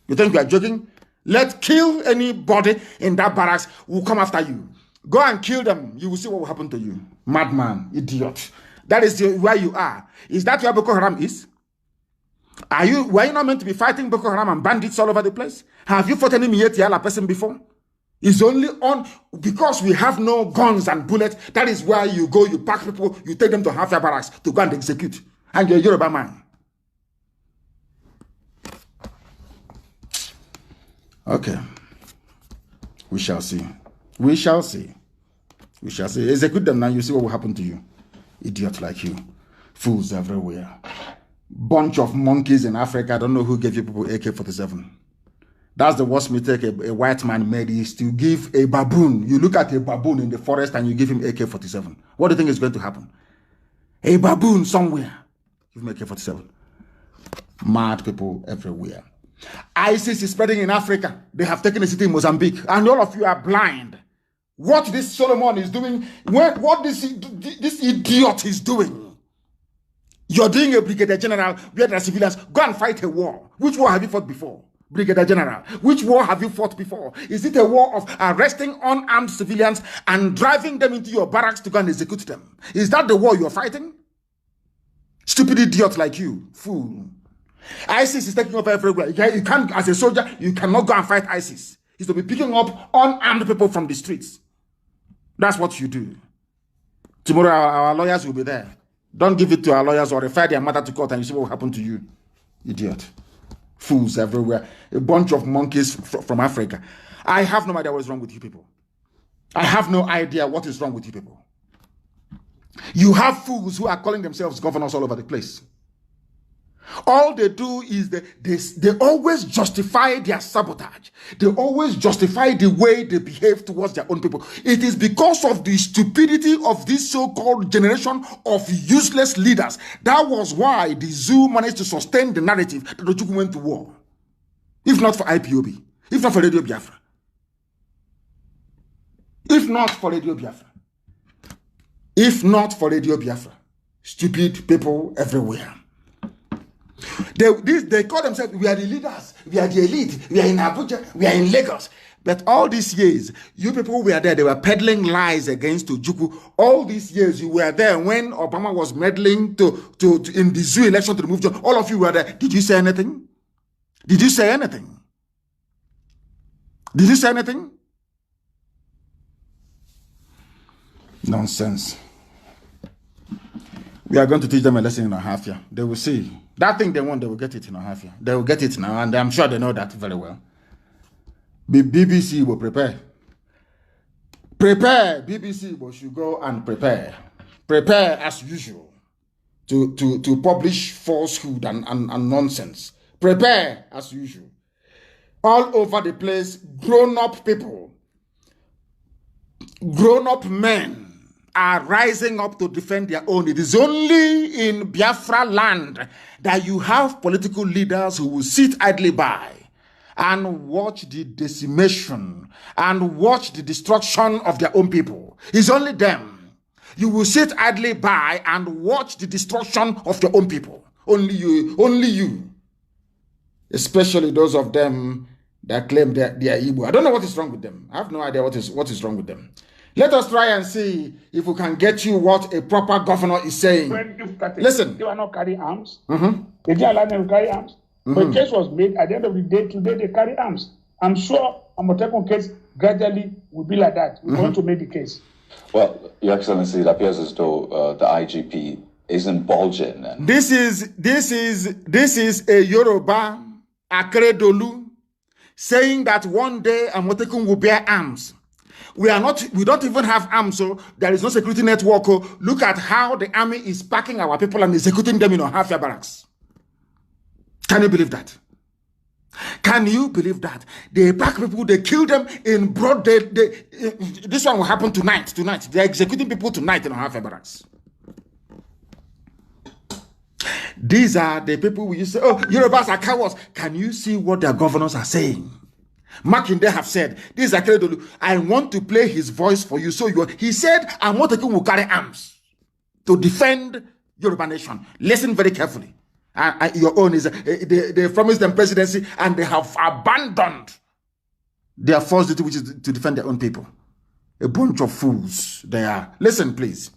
You think we are joking? Let's kill anybody in that barracks who will come after you. Go and kill them. You will see what will happen to you. Madman, idiot. That is where you are. Is that where Boko Haram is? Were you not meant to be fighting Boko Haram and bandits all over the place? Have you fought any Mietiala person before? It's only on because we have no guns and bullets. That is where you go, you pack people, you take them to Ahafia Barracks to go and execute. And you're a Yoruba man. Okay. We shall see. We shall see. We shall see. Execute them now. You see what will happen to you. Idiot like you. Fools everywhere. Bunch of monkeys in Africa. I don't know who gave you people AK-47. That's the worst mistake a white man made, is to give a baboon. You look at a baboon in the forest and you give him AK-47. What do you think is going to happen? A baboon somewhere. Give him AK-47. Mad people everywhere. ISIS is spreading in Africa. They have taken a city in Mozambique. And all of you are blind. What this Solomon is doing, what this idiot is doing. You're doing a brigadier general where there are civilians. Go and fight a war. Which war have you fought before? Brigadier general. Which war have you fought before? Is it a war of arresting unarmed civilians and driving them into your barracks to go and execute them? Is that the war you're fighting? Stupid idiot like you. Fool. ISIS is taking over everywhere. You can't, as a soldier, you cannot go and fight ISIS. It's to be picking up unarmed people from the streets. That's what you do. Tomorrow our lawyers will be there. Don't give it to our lawyers or refer their matter to court and you see what will happen to you. Idiot. Fools everywhere. A bunch of monkeys from Africa. I have no idea what is wrong with you people. I have no idea what is wrong with you people. You have fools who are calling themselves governors all over the place. All they do is they always justify their sabotage. They always justify the way they behave towards their own people. It is because of the stupidity of this so-called generation of useless leaders. That was why the zoo managed to sustain the narrative that the Ojukwu went to war. If not for IPOB, if not for Radio Biafra. If not for Radio Biafra. If not for Radio Biafra. Stupid people everywhere. They call themselves, we are the leaders, we are the elite, we are in Abuja, we are in Lagos. But all these years, you people were there, they were peddling lies against Ojukwu. All these years, you were there when Obama was meddling in the zoo election to remove John. All of you were there. Did you say anything? Did you say anything? Did you say anything? Nonsense. We are going to teach them a lesson in a half year. They will see. That thing they want, they will get it in a half year. They will get it now, and I'm sure they know that very well. BBC will prepare. Prepare. BBC will should go and prepare. Prepare as usual to publish falsehood and nonsense. Prepare as usual. All over the place, grown-up people, grown-up men are rising up to defend their own. It is only in Biafra land that you have political leaders who will sit idly by and watch the decimation and watch the destruction of their own people. It's only them. You will sit idly by and watch the destruction of your own people. Only you. Only you. Especially those of them that claim they are Igbo. I don't know what is wrong with them. I have no idea what is wrong with them. Let us try and see if we can get you what a proper governor is saying. Listen. They were not carrying arms. They didn't allow them to carry arms. But case was made at the end of the day, today they carry arms. I'm sure Amotekun case gradually will be like that. We're going to make the case. Well, Your Excellency, it appears as though the IGP is indulging. And this is a Yoruba Akeredolu saying that one day Amotekun will bear arms. We don't even have arms, so there is no security network. Look at how the army is packing our people and executing them in half-year barracks. Can you believe that? Can you believe that? They pack people, they kill them in broad day. This one will happen tonight. They're executing people tonight in half-year barracks. These are the people we used to say, oh, Yorubas are cowards. Can you see what their governors are saying? Makinde have said, this is Akeredolu, I want to play his voice for you. So he said, Amotekun will carry arms to defend Yoruba nation. Listen very carefully. Your own is, they promised them presidency and they have abandoned their first duty, which is to defend their own people. A bunch of fools they are. Listen, please.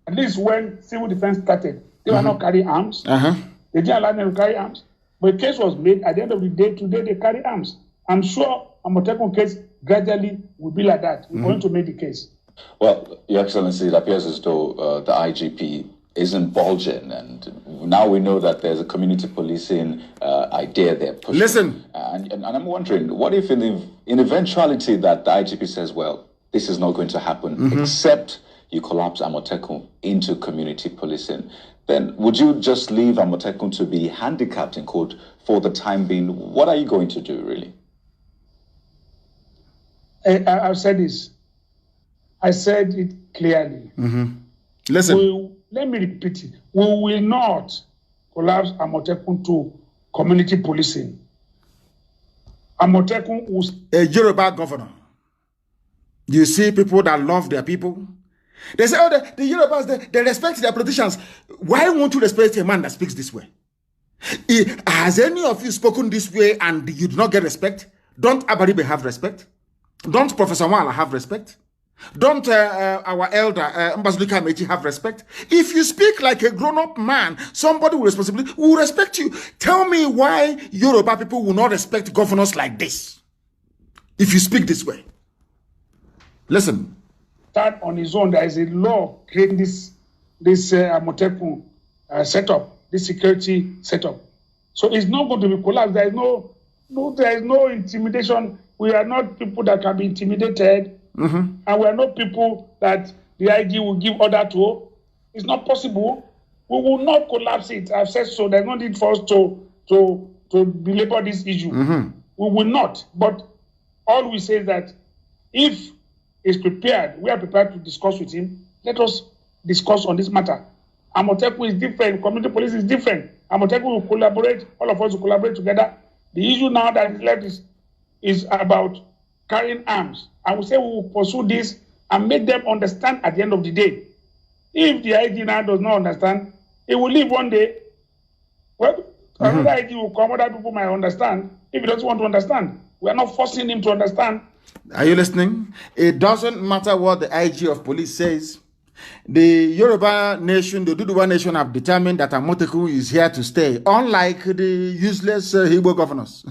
At least when civil defense started, they were not carrying arms. They didn't allow them to carry arms. But a case was made at the end of the day, today they carry arms. I'm sure Amotekun case gradually will be like that. We're going to make the case. Well, Your Excellency, it appears as though the IGP is indulging, and now we know that there's a community policing idea there. Pushing. Listen. And I'm wondering, what if in eventuality that the IGP says, well, this is not going to happen, except you collapse Amotekun into community policing, then would you just leave Amotekun to be handicapped in court for the time being? What are you going to do, really? I've said this. I said it clearly. Listen. Let me repeat it. We will not collapse Amotekun to community policing. Amotekun was a Yoruba governor. You see people that love their people. They say, oh, the Yorubas, they respect their politicians. Why won't you respect a man that speaks this way? Has any of you spoken this way and you do not get respect? Don't Abaribe have respect? Don't Professor Wala have respect? Don't our elder Mbazulika Mechi have respect? If you speak like a grown-up man, somebody will respect you. Tell me why Yoruba people will not respect governors like this if you speak this way. Listen. stand on his own. There is a law creating this Amotekun setup, this security setup. So it's not going to be collapsed. There is no intimidation. We are not people that can be intimidated, and we are not people that the IG will give order to. It's not possible. We will not collapse it. I've said so. There's no need for us to belabor this issue. We will not. But all we say is that if he's prepared, we are prepared to discuss with him. Let us discuss on this matter. Amotekun is different. Community police is different. Amotekun will collaborate. All of us will collaborate together. The issue now that is left is about carrying arms. I will say we will pursue this and make them understand at the end of the day. If the IG now does not understand, it will leave one day. Well, another IG will come, other people might understand. If he doesn't want to understand, we are not forcing him to understand. Are you listening? It doesn't matter what the IG of police says. The Yoruba nation, the Duduwa nation have determined that Amotekun is here to stay, unlike the useless Igbo governors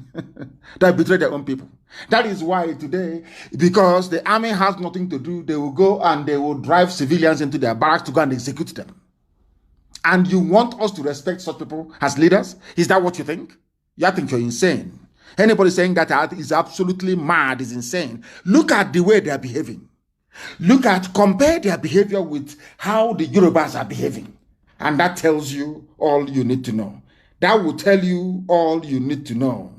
that betray their own people. That is why today, because the army has nothing to do, they will go and they will drive civilians into their barracks to go and execute them. And you want us to respect such people as leaders? Is that what you think? You think you're insane. Anybody saying that is absolutely mad, is insane. Look at the way they are behaving. Compare their behavior with how the Yorubas are behaving. And that tells you all you need to know. That will tell you all you need to know.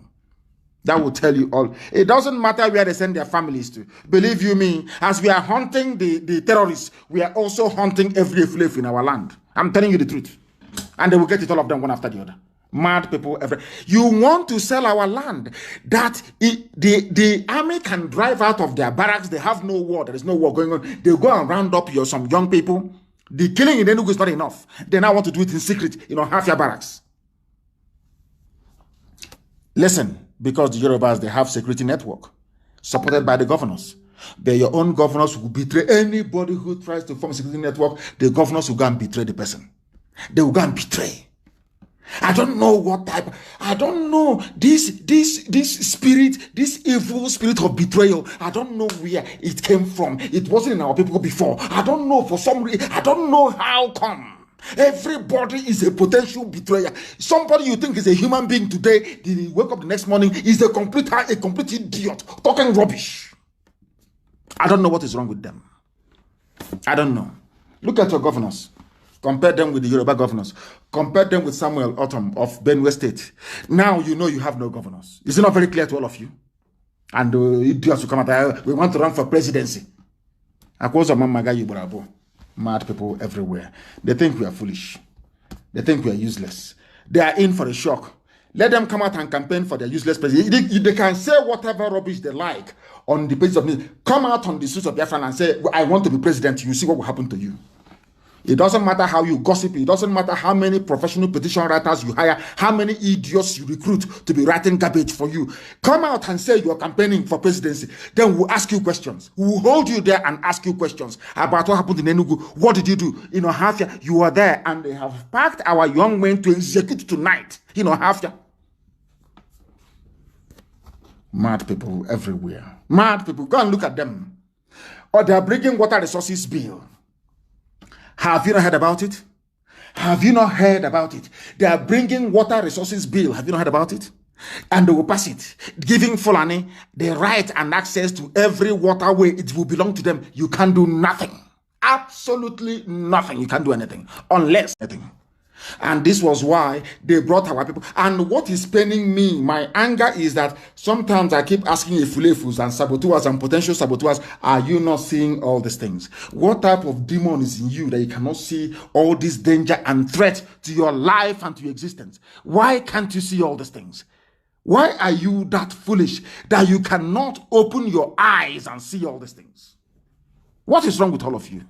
That will tell you all. It doesn't matter where they send their families to. Believe you me, as we are hunting the terrorists, we are also hunting every slave in our land. I'm telling you the truth. And they will get it, all of them, one after the other. Mad people everywhere. You want to sell our land that the army can drive out of their barracks. They have no war. There is no war going on. They go and round up some young people. The killing in Enugu is not enough. They now want to do it in secret, half your barracks. Listen, because the Yorubas, they have security network supported by the governors. They're your own governors who betray anybody who tries to form a security network. The governors will go and betray the person. They will go and betray. I don't know what type. I don't know this spirit, this evil spirit of betrayal. I don't know where it came from. It wasn't in our people before. I don't know for some reason. I don't know how come. Everybody is a potential betrayer. Somebody you think is a human being today, they wake up the next morning is a complete idiot talking rubbish. I don't know what is wrong with them. I don't know. Look at your governors. Compare them with the Yoruba governors. Compare them with Samuel Auton of Benue State. Now you know you have no governors. Is it not very clear to all of you? And idiots will come out. We want to run for presidency. Mad people everywhere. They think we are foolish. They think we are useless. They are in for a shock. Let them come out and campaign for their useless president. They can say whatever rubbish they like on the basis of me. Come out on the streets of Biafra and say, I want to be president. You see what will happen to you. It doesn't matter how you gossip. It doesn't matter how many professional petition writers you hire, how many idiots you recruit to be writing garbage for you. Come out and say you're campaigning for presidency. Then we'll ask you questions. We'll hold you there and ask you questions about what happened in Enugu. What did you do? Hafia, you were there and they have packed our young men to execute tonight. Hafia. Mad people everywhere. Mad people. Go and look at them. Or they are bringing water resources bill. Have you not heard about it? Have you not heard about it? They are bringing water resources bill. Have you not heard about it? And they will pass it, giving Fulani the right and access to every waterway. It will belong to them. You can't do nothing. Absolutely nothing. You can't do anything unless anything. And this was why they brought our people. And what is paining me, my anger, is that sometimes I keep asking Ifulefus and saboteurs and potential saboteurs, are you not seeing all these things? What type of demon is in you that you cannot see all this danger and threat to your life and to your existence? Why can't you see all these things? Why are you that foolish that you cannot open your eyes and see all these things? What is wrong with all of you?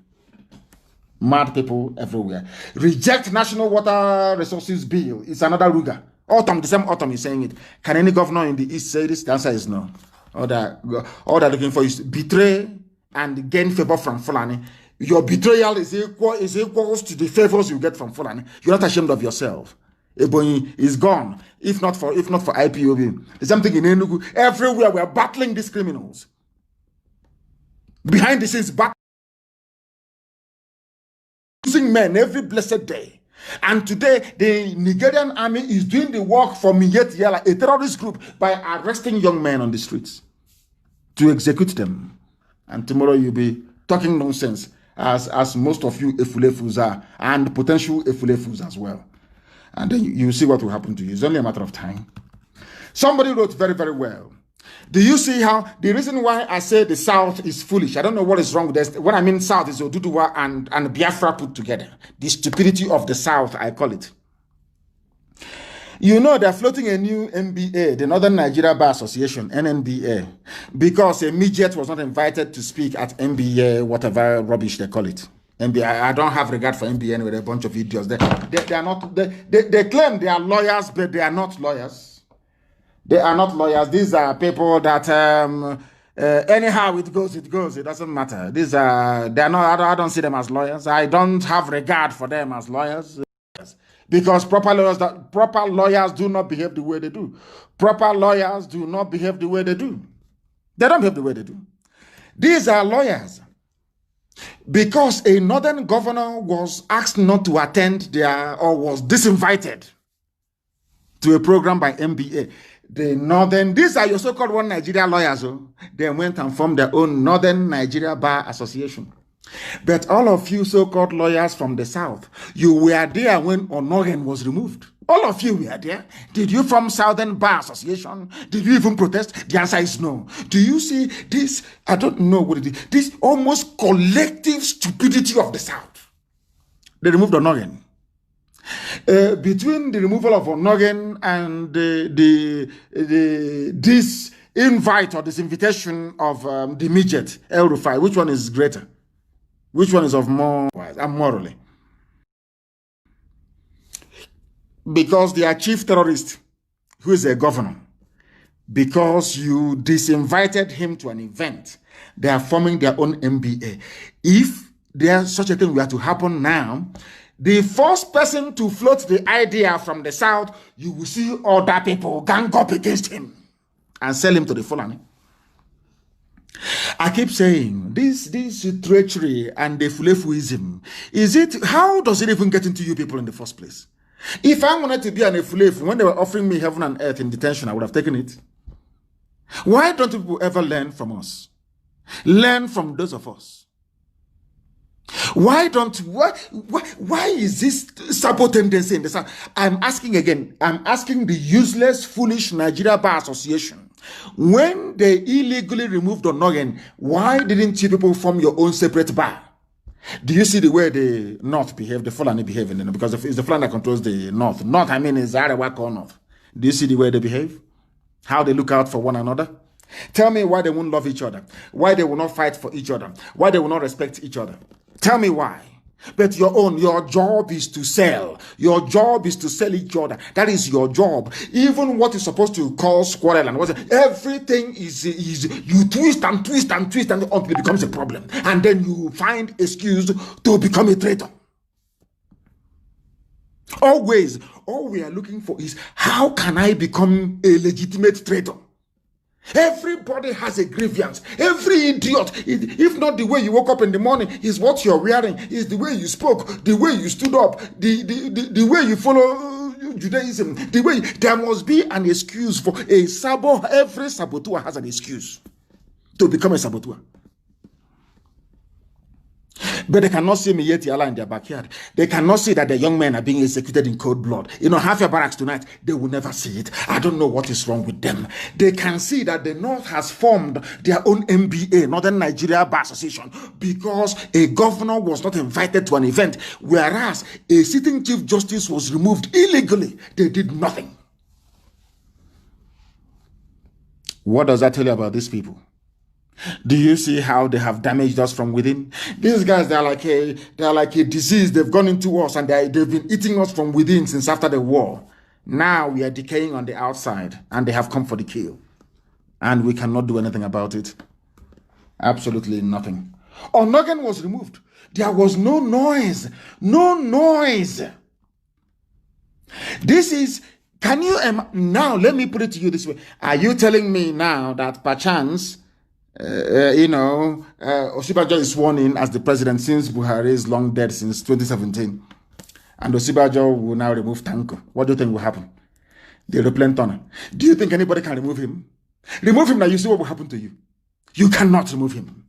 Mad people everywhere. Reject National Water Resources Bill. It's another Ruga. Autumn, the same Autumn is saying it. Can any governor in the East say this? The answer is no. All they're looking for is betray and gain favor from Fulani. Your betrayal is equals to the favors you get from Fulani. You're not ashamed of yourself. Ebonyi is gone. If not for IPOB. There's something in Enugu. Everywhere we are battling these criminals. Behind the scenes, losing men every blessed day. And today, the Nigerian army is doing the work for Miyetti, a terrorist group, by arresting young men on the streets to execute them. And tomorrow you'll be talking nonsense, as most of you Efulefus are, and potential Efulefus as well. And then you see what will happen to you. It's only a matter of time. Somebody wrote very, very well. Do you see how the reason why I say the South is foolish? I don't know what is wrong with this. What I mean South is Oduduwa and Biafra put together. The stupidity of the South, I call it. You know, they're floating a new NBA, the Northern Nigeria Bar Association, NNBA, because a midget was not invited to speak at NBA, whatever rubbish they call it. NBA, I don't have regard for NBA anyway, they're a bunch of idiots. They are not, they claim they are lawyers, but they are not lawyers. They are not lawyers. These are people that, anyhow it goes, it doesn't matter. These are, they are not, I don't see them as lawyers. I don't have regard for them as lawyers. Because proper lawyers do not behave the way they do. Proper lawyers do not behave the way they do. They don't behave the way they do. These are lawyers. Because a northern governor was asked not to attend or was disinvited to a program by MBA. These are your so-called one Nigeria lawyers. They went and formed their own Northern Nigeria Bar Association. But all of you so-called lawyers from the South, you were there when Onogen was removed. All of you were there. Did you from Southern Bar Association? Did you even protest? The answer is no. Do you see this? I don't know what it is. This almost collective stupidity of the South. They removed Onogen. Between the removal of Onogen and this invite or this invitation of the midget, El Rufai, which one is greater? Which one is of more wise and morally? Because their chief terrorist, who is a governor, because you disinvited him to an event, they are forming their own MBA. If there's such a thing were to happen now, the first person to float the idea from the South, you will see other people gang up against him and sell him to the Fulani. I keep saying this treachery and the Fulefuism, how does it even get into you people in the first place? If I wanted to be an Efulefu, when they were offering me heaven and earth in detention, I would have taken it. Why don't people ever learn from us? Learn from those of us. Why is this Sabo tendency in the South? I'm asking again, I'm asking the useless, foolish Nigeria Bar Association. When they illegally removed Onogen, why didn't you people form your own separate bar? Do you see the way the North behave, the Fulani behave? Because it's the Fulani that controls the North. North, I mean, is Arewa or North. Do you see the way they behave? How they look out for one another? Tell me why they won't love each other. Why they will not fight for each other. Why they will not respect each other. Tell me why. But your job is to sell. Your job is to sell each other. That is your job. Even what is supposed to cause quarrel and everything is you twist and twist and twist and until it becomes a problem. And then you find excuse to become a traitor. Always, all we are looking for is how can I become a legitimate traitor? Everybody has a grievance. Every idiot, if not the way you woke up in the morning, is what you're wearing, is the way you spoke, the way you stood up, the way you follow Judaism, there must be an excuse for a Sabo. Every saboteur has an excuse to become a saboteur. But they cannot see Miyetti Allah in their backyard. They cannot see that the young men are being executed in cold blood. Half your barracks tonight, they will never see it. I don't know what is wrong with them. They can see that the North has formed their own MBA, Northern Nigeria Bar Association, because a governor was not invited to an event, whereas a sitting chief justice was removed illegally. They did nothing. What does that tell you about these people? Do you see how they have damaged us from within? These guys, they're like a disease. They've gone into us and they've been eating us from within since after the war. Now we are decaying on the outside and they have come for the kill. And we cannot do anything about it. Absolutely nothing. Onogen was removed. There was no noise. No noise. This is, now let me put it to you this way. Are you telling me now that perchance Osibajo is sworn in as the president since Buhari is long dead since 2017. And Osibajo will now remove Tanko. What do you think will happen? The aeroplane tunnel. Do you think anybody can remove him? Remove him now, you see what will happen to you. You cannot remove him.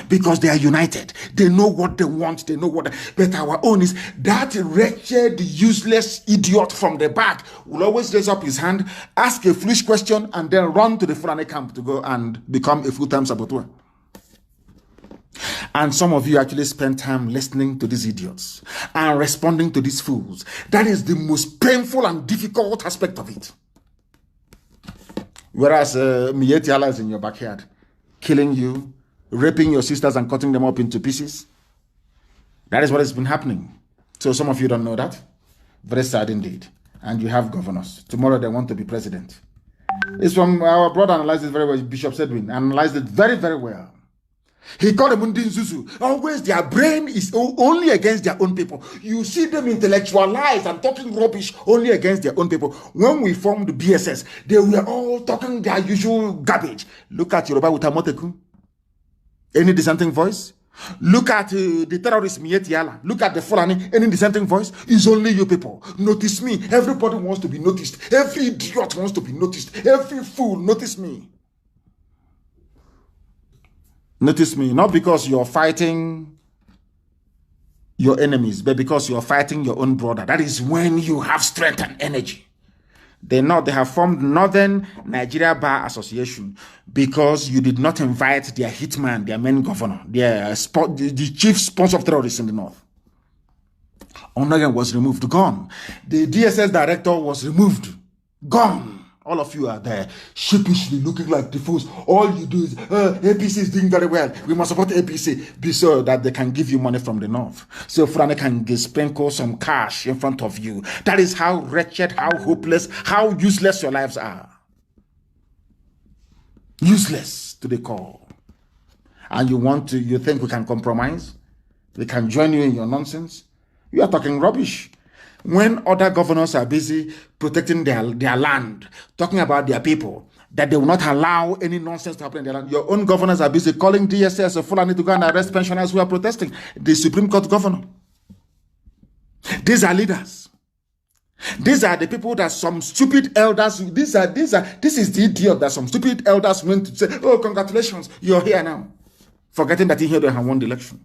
Because they are united. They know what they want. They know what. But our own is that wretched, useless idiot from the back will always raise up his hand, ask a foolish question, and then run to the Fulani camp to go and become a full-time saboteur. And some of you actually spend time listening to these idiots and responding to these fools. That is the most painful and difficult aspect of it. Whereas Mieti Allah is in your backyard, killing you, raping your sisters and cutting them up into pieces. That is what has been happening. So some of you don't know that. Very sad indeed. And you have governors. Tomorrow they want to be president. It's from our brother analyzed it very well. Bishop Edwin analyzed it very, very well. He called them Mundin Zuzu. Always their brain is only against their own people. You see them intellectualized and talking rubbish only against their own people. When we formed the BSS, they were all talking their usual garbage. Look at Yoruba with Amotekun. Any dissenting voice? Look at the terrorism, Yetiala. Look at the Fulani. Any dissenting voice? It's only you people. Notice me. Everybody wants to be noticed. Every idiot wants to be noticed. Every fool, notice me. Notice me. Not because you're fighting your enemies, but because you're fighting your own brother. That is when you have strength and energy. They have formed Northern Nigeria Bar Association because you did not invite their hitman, their main governor, the chief sponsor of terrorism in the north. Onagan was removed, gone. The DSS director was removed, gone. All of you are there, sheepishly looking like the fools. All you do is, APC is doing very well. We must support APC. Be so that they can give you money from the north. So Frane can sprinkle some cash in front of you. That is how wretched, how hopeless, how useless your lives are. Useless to the core. And you think we can compromise? We can join you in your nonsense? You are talking rubbish. When other governors are busy protecting their land, talking about their people, that they will not allow any nonsense to happen in their land, your own governors are busy calling DSS or Fulani to go and arrest pensioners who are protesting. The Supreme Court governor. These are leaders. These are the people that some stupid elders, this is the idiot that some stupid elders went to say, oh, congratulations, you're here now. Forgetting that he had won the election.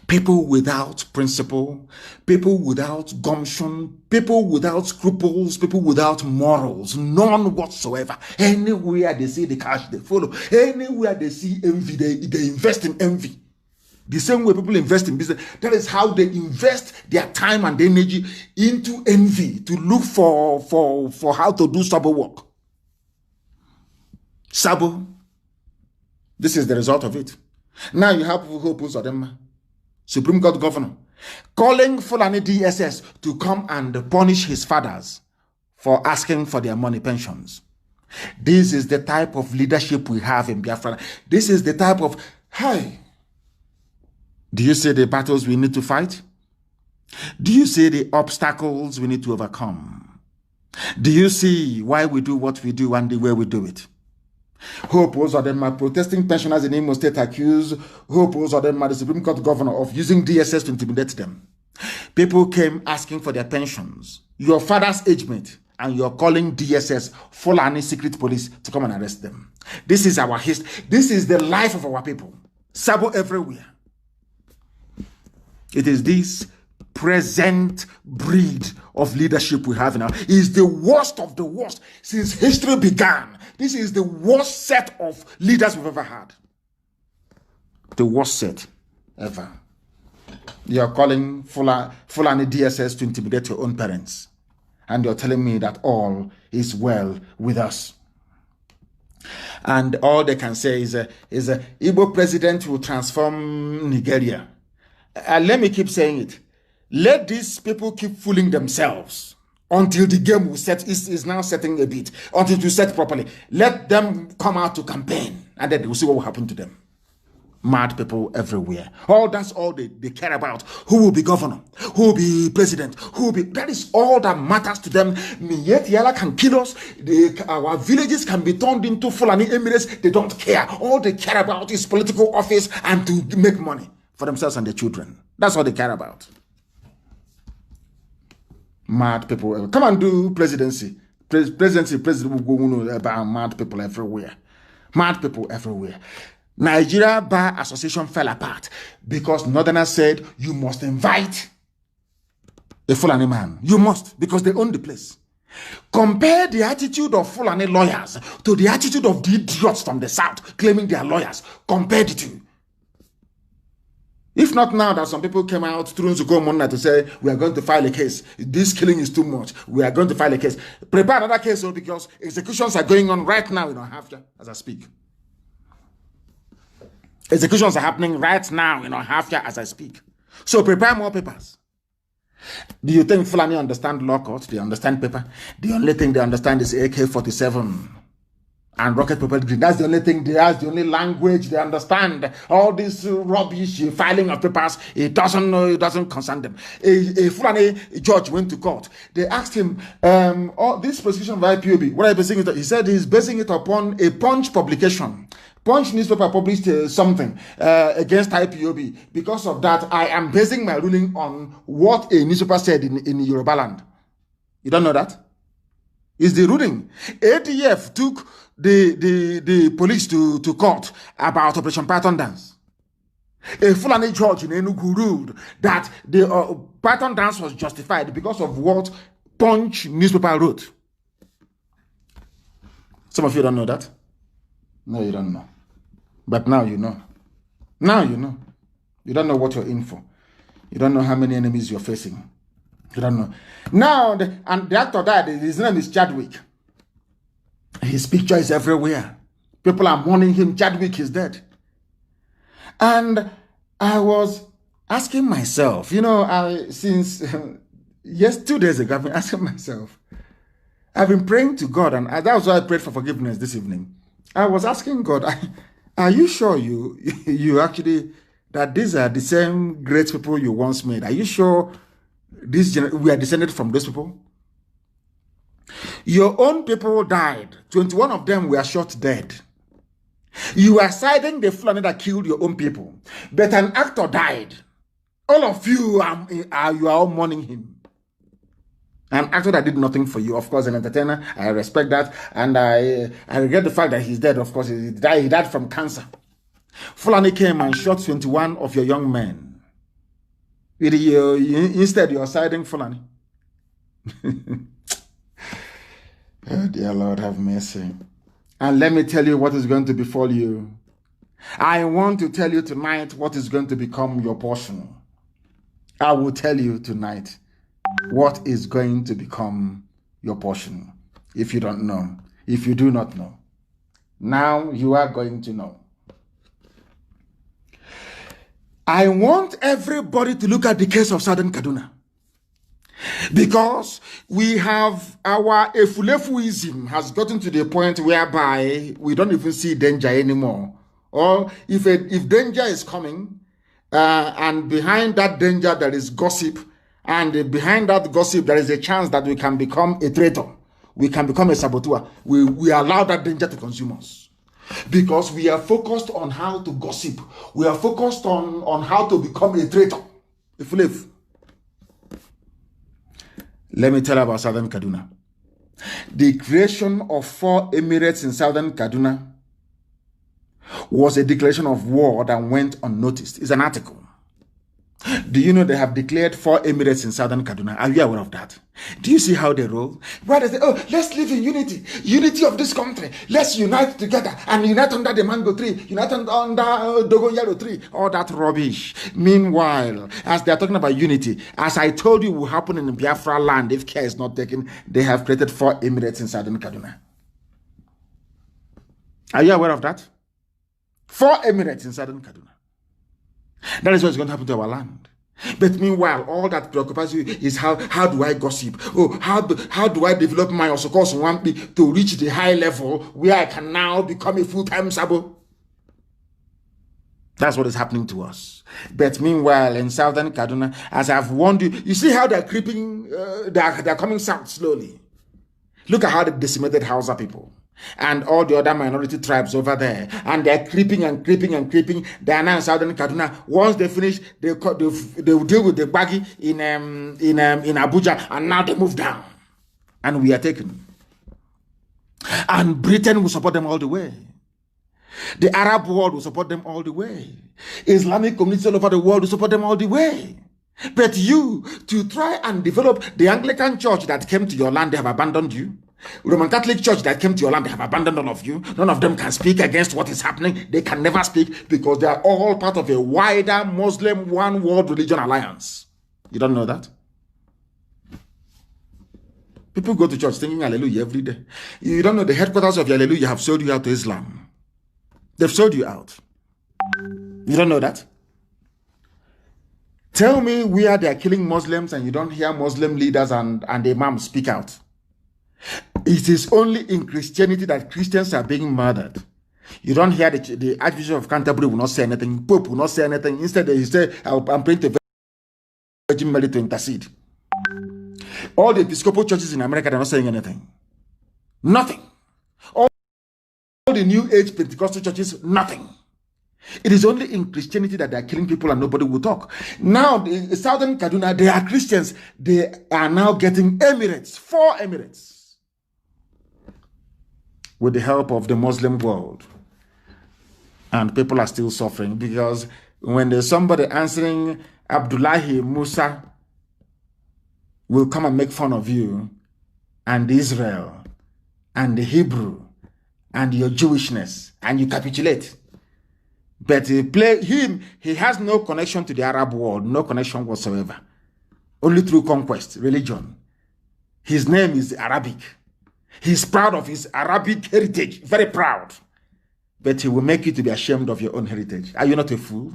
People without principle, people without gumption, people without scruples, people without morals, none whatsoever. Anywhere they see the cash, they follow. Anywhere they see envy, they invest in envy. The same way people invest in business, that is how they invest their time and energy into envy to look for how to do Sabo work. Sabo, this is the result of it. Now you have Hope them. Supreme Court governor, calling Fulani DSS to come and punish his fathers for asking for their money pensions. This is the type of leadership we have in Biafra. This is the type of, hey, do you see the battles we need to fight? Do you see the obstacles we need to overcome? Do you see why we do what we do and the way we do it? Hope Uzodinma, protesting pensioners in Imo State, accused Hope Uzodinma, the Supreme Court governor, of using DSS to intimidate them. People came asking for their pensions, your father's age mate, and you're calling DSS Fulani secret police to come and arrest them. This is our history. This is the life of our people. Sabo everywhere. It is this present breed of leadership we have now. Is the worst of the worst since history began. This is the worst set of leaders we've ever had. The worst set ever. You're calling Fulani DSS to intimidate your own parents. And you're telling me that all is well with us. And all they can say is a Igbo president will transform Nigeria. Let me keep saying it. Let these people keep fooling themselves until the game will set is now setting a bit, until it will set properly. Let them come out to campaign, and then we'll see what will happen to them. Mad people everywhere. That's all they care about. Who will be governor? Who will be president? Who will be... That is all that matters to them. Yet Yala can kill us. Our villages can be turned into Fulani Emirates. They don't care. All they care about is political office and to make money for themselves and their children. That's all they care about. Mad people. Come and do presidency. President will go about mad people everywhere. Mad people everywhere. Nigeria Bar Association fell apart because Northerners said you must invite a Fulani man. You must, because they own the place. Compare the attitude of Fulani lawyers to the attitude of the idiots from the south claiming they are lawyers. Compare the two. If not now that some people came out through Nzuko Mona to say, we are going to file a case. This killing is too much. We are going to file a case. Prepare another case because executions are going on right now in Ohafia as I speak. Executions are happening right now in Ohafia as I speak. So prepare more papers. Do you think Fulani understand law courts? They understand paper. The only thing they understand is AK-47 and rocket propelled grenade. That's the only thing. That's the only language they understand. All this rubbish filing of papers, it doesn't concern them. A Fulani judge went to court. They asked him, this prosecution of IPOB, what are you basing it on? He said he's basing it upon a Punch publication. Punch newspaper published something against IPOB. Because of that, I am basing my ruling on what a newspaper said in Yorubaland. You don't know that? It's the ruling. ADF took the police to court about Operation Python Dance. A Fulani judge in Enugu ruled that the Python Dance was justified because of what Punch newspaper wrote. Some of you don't know that. No, you don't know. But now you know. Now you know. You don't know what you're in for. You don't know how many enemies you're facing. You don't know. Now, the actor died. His name is Chadwick. His picture is everywhere. People are mourning him. Chadwick is dead. And I was asking myself, since 2 days ago, I've been asking myself, I've been praying to God, and that was why I prayed for forgiveness this evening. I was asking God, are you sure you actually, that these are the same great people you once made? Are you sure we are descended from those people? Your own people died. 21 of them were shot dead. You are siding the Fulani that killed your own people. But an actor died. All of you are all mourning him. An actor that did nothing for you, of course, an entertainer. I respect that, and I regret the fact that he's dead. Of course, he died from cancer. Fulani came and shot 21 of your young men. Instead, you're siding Fulani. Oh, dear Lord, have mercy. And let me tell you what is going to befall you. I want to tell you tonight what is going to become your portion. I will tell you tonight what is going to become your portion. If you don't know, if you do not know, now you are going to know. I want everybody to look at the case of Southern Kaduna, because we have our efulefuism has gotten to the point whereby we don't even see danger anymore. Or if danger is coming, and behind that danger there is gossip, and behind that gossip there is a chance that we can become a traitor, we can become a saboteur. We allow that danger to consume us, because we are focused on how to gossip. We are focused on how to become a traitor. If we live. Let me tell you about Southern Kaduna. The creation of 4 emirates in Southern Kaduna was a declaration of war that went unnoticed. It's an article. Do you know they have declared 4 emirates in Southern Kaduna? Are you aware of that? Do you see how they roll? Why they say, oh, let's live in unity. Unity of this country. Let's unite together and unite under the mango tree. Unite under Dogo Yellow tree. All that rubbish. Meanwhile, as they are talking about unity, as I told you will happen in Biafra land if care is not taken, they have created 4 emirates in Southern Kaduna. Are you aware of that? 4 emirates in Southern Kaduna. That is what's going to happen to our land. But meanwhile, all that preoccupies you is how do I gossip? Oh, how do I develop my Osokos Wampi to reach the high level where I can now become a full-time Sabo? That's what is happening to us. But meanwhile, in southern Kaduna, as I've warned you, you see how they're creeping, they're coming south slowly. Look at how they decimated Hausa people and all the other minority tribes over there. And they're creeping and creeping and creeping. They are now in southern Kaduna. Once they finish, they will deal with the baggy in Abuja, and now they move down. And we are taken. And Britain will support them all the way. The Arab world will support them all the way. Islamic communities all over the world will support them all the way. But you, to try and develop the Anglican church that came to your land, they have abandoned you. Roman Catholic church that came to your land, they have abandoned all of you. None of them can speak against what is happening. They can never speak because they are all part of a wider Muslim one world religion alliance. You don't know that? People go to church thinking hallelujah every day. You don't know the headquarters of your hallelujah have sold you out to Islam. They've sold you out. You don't know that? Tell me where they are killing Muslims and you don't hear Muslim leaders and the imams speak out. It is only in Christianity that Christians are being murdered. You don't hear the Archbishop of Canterbury will not say anything. Pope will not say anything. Instead, he say, I'm praying to Virgin Mary to intercede. All the Episcopal churches in America, they're not saying anything. Nothing. All the New Age Pentecostal churches, nothing. It is only in Christianity that they are killing people and nobody will talk. Now, the southern Kaduna, they are Christians. They are now getting emirates, 4 emirates, with the help of the Muslim world. And people are still suffering because when there's somebody answering Abdullahi Musa will come and make fun of you and Israel and the Hebrew and your Jewishness, and you capitulate. But he has no connection to the Arab world, no connection whatsoever. Only through conquest, religion. His name is Arabic. He's proud of his Arabic heritage, very proud. But he will make you to be ashamed of your own heritage. Are you not a fool?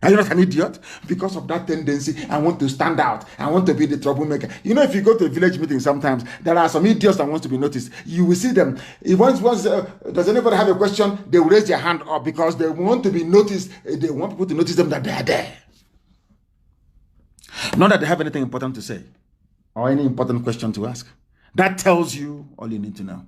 Are you not an idiot? Because of that tendency, I want to stand out. I want to be the troublemaker. You know, if you go to a village meeting sometimes, there are some idiots that want to be noticed. You will see them. If once does anybody have a question, they will raise their hand up because they want to be noticed. They want people to notice them that they are there. Not that they have anything important to say or any important question to ask. That tells you all you need to know.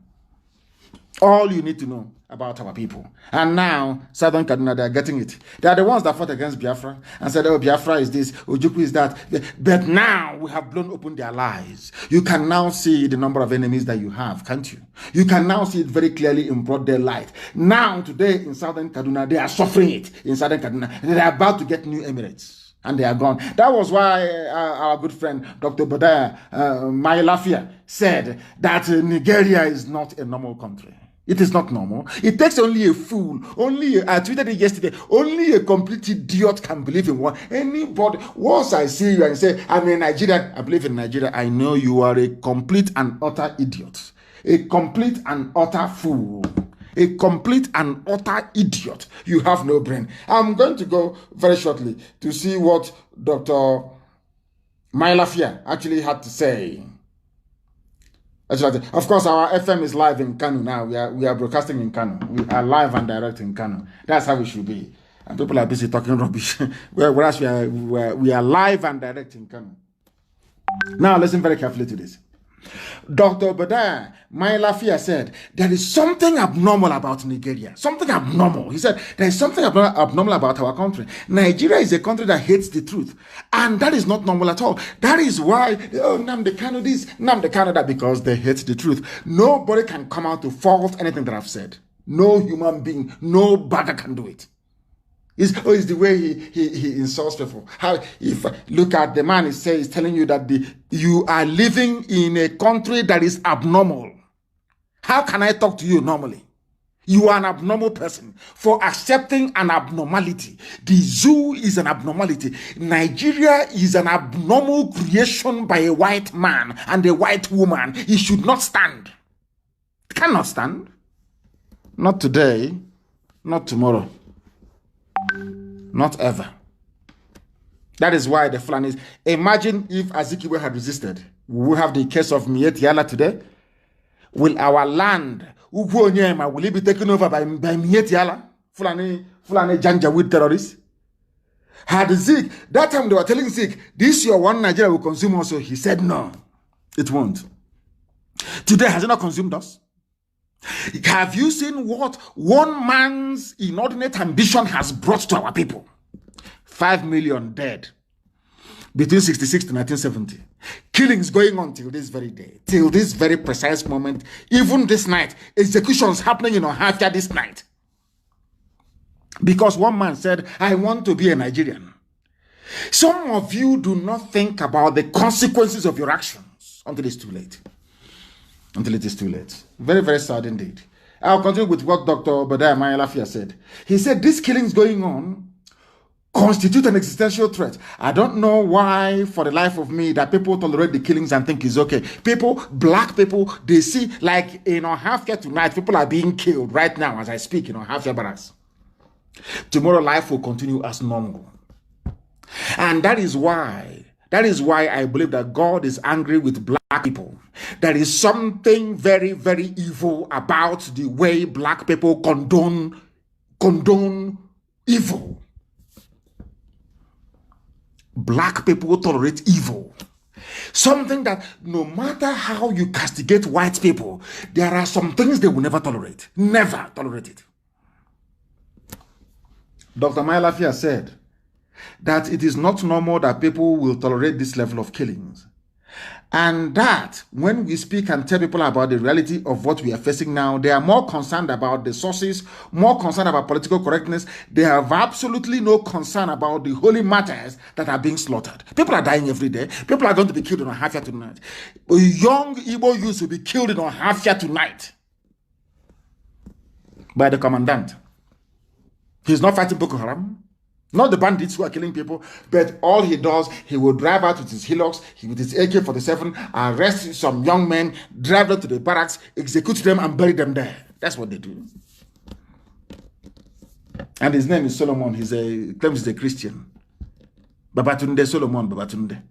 All you need to know about our people. And now, Southern Kaduna, they are getting it. They are the ones that fought against Biafra and said, oh, Biafra is this, Ojukwu is that. But now, we have blown open their lies. You can now see the number of enemies that you have, can't you? You can now see it very clearly in broad daylight. Now, today, in Southern Kaduna, they are suffering it. In Southern Kaduna, they are about to get new emirates. And they are gone. That was why our good friend, Dr. Bodaya Mailafia, said that Nigeria is not a normal country. It is not normal. It takes only a fool. I tweeted it yesterday. Only a complete idiot can believe in one. Anybody, once I see you and say, I'm in Nigeria, I believe in Nigeria, I know you are a complete and utter idiot. A complete and utter fool. A complete and utter idiot. You have no brain. I'm going to go very shortly to see what Dr. Mailafia actually had to say. Of course, our FM is live in KANU now. We are broadcasting in KANU. We are live and direct in KANU. That's how we should be. And people are busy talking rubbish. Whereas we are live and direct in KANU. Now, listen very carefully to this. Dr. Badaya Mailafia said, there is something abnormal about Nigeria. Something abnormal. He said, there is something abnormal about our country. Nigeria is a country that hates the truth. And that is not normal at all. That is why, NNAMDI KANU this, NNAMDI KANU that, because they hate the truth. Nobody can come out to fault anything that I've said. No human being, no bagger can do it. It's the way he insults people. Look at the man, he's telling you that you are living in a country that is abnormal. How can I talk to you normally? You are an abnormal person for accepting an abnormality. The zoo is an abnormality. Nigeria is an abnormal creation by a white man and a white woman. It should not stand. It cannot stand. Not today, not tomorrow. Not ever. That is why the Fulanis. Imagine if Azikiwe had resisted. We will have the case of Mietiala today. Will our land, will it be taken over by Mietiala? Fulani Janjaweed terrorists. Had Zeke, that time they were telling Zeke, this your one Nigeria will consume also. He said no, it won't. Today, has it not consumed us? Have you seen what one man's inordinate ambition has brought to our people? 5 million dead between 66 to 1970. Killings going on till this very day, till this very precise moment. Even this night, executions happening in Ohafia this night. Because one man said, I want to be a Nigerian. Some of you do not think about the consequences of your actions until it's too late. Until it is too late. Very, very sad indeed. I'll continue with what Dr. Obadiah Mayalafia said. He said, these killings going on constitute an existential threat. I don't know why, for the life of me, that people tolerate the killings and think it's okay. People, black people, they see, like in Ohafia tonight, people are being killed right now as I speak in Ohafia Barracks. Tomorrow life will continue as normal. And that is why I believe that God is angry with black people. There is something very, very evil about the way black people condone evil. Black people tolerate evil. Something that no matter how you castigate white people, there are some things they will never tolerate. Never tolerate it. Dr. Mayalafia said that it is not normal that people will tolerate this level of killings. And that when we speak and tell people about the reality of what we are facing now, they are more concerned about the sources, more concerned about political correctness. They have absolutely no concern about the holy matters that are being slaughtered. People are dying every day. People are going to be killed in Ohafia tonight. Young Igbo youths will be killed in Ohafia tonight by the commandant. He's not fighting Boko Haram. Not the bandits who are killing people, but all he does, he will drive out with his hillocks, with his AK-47, arrest some young men, drive them to the barracks, execute them, and bury them there. That's what they do. And his name is Solomon. He claims he's a Christian. Babatunde, Solomon Babatunde.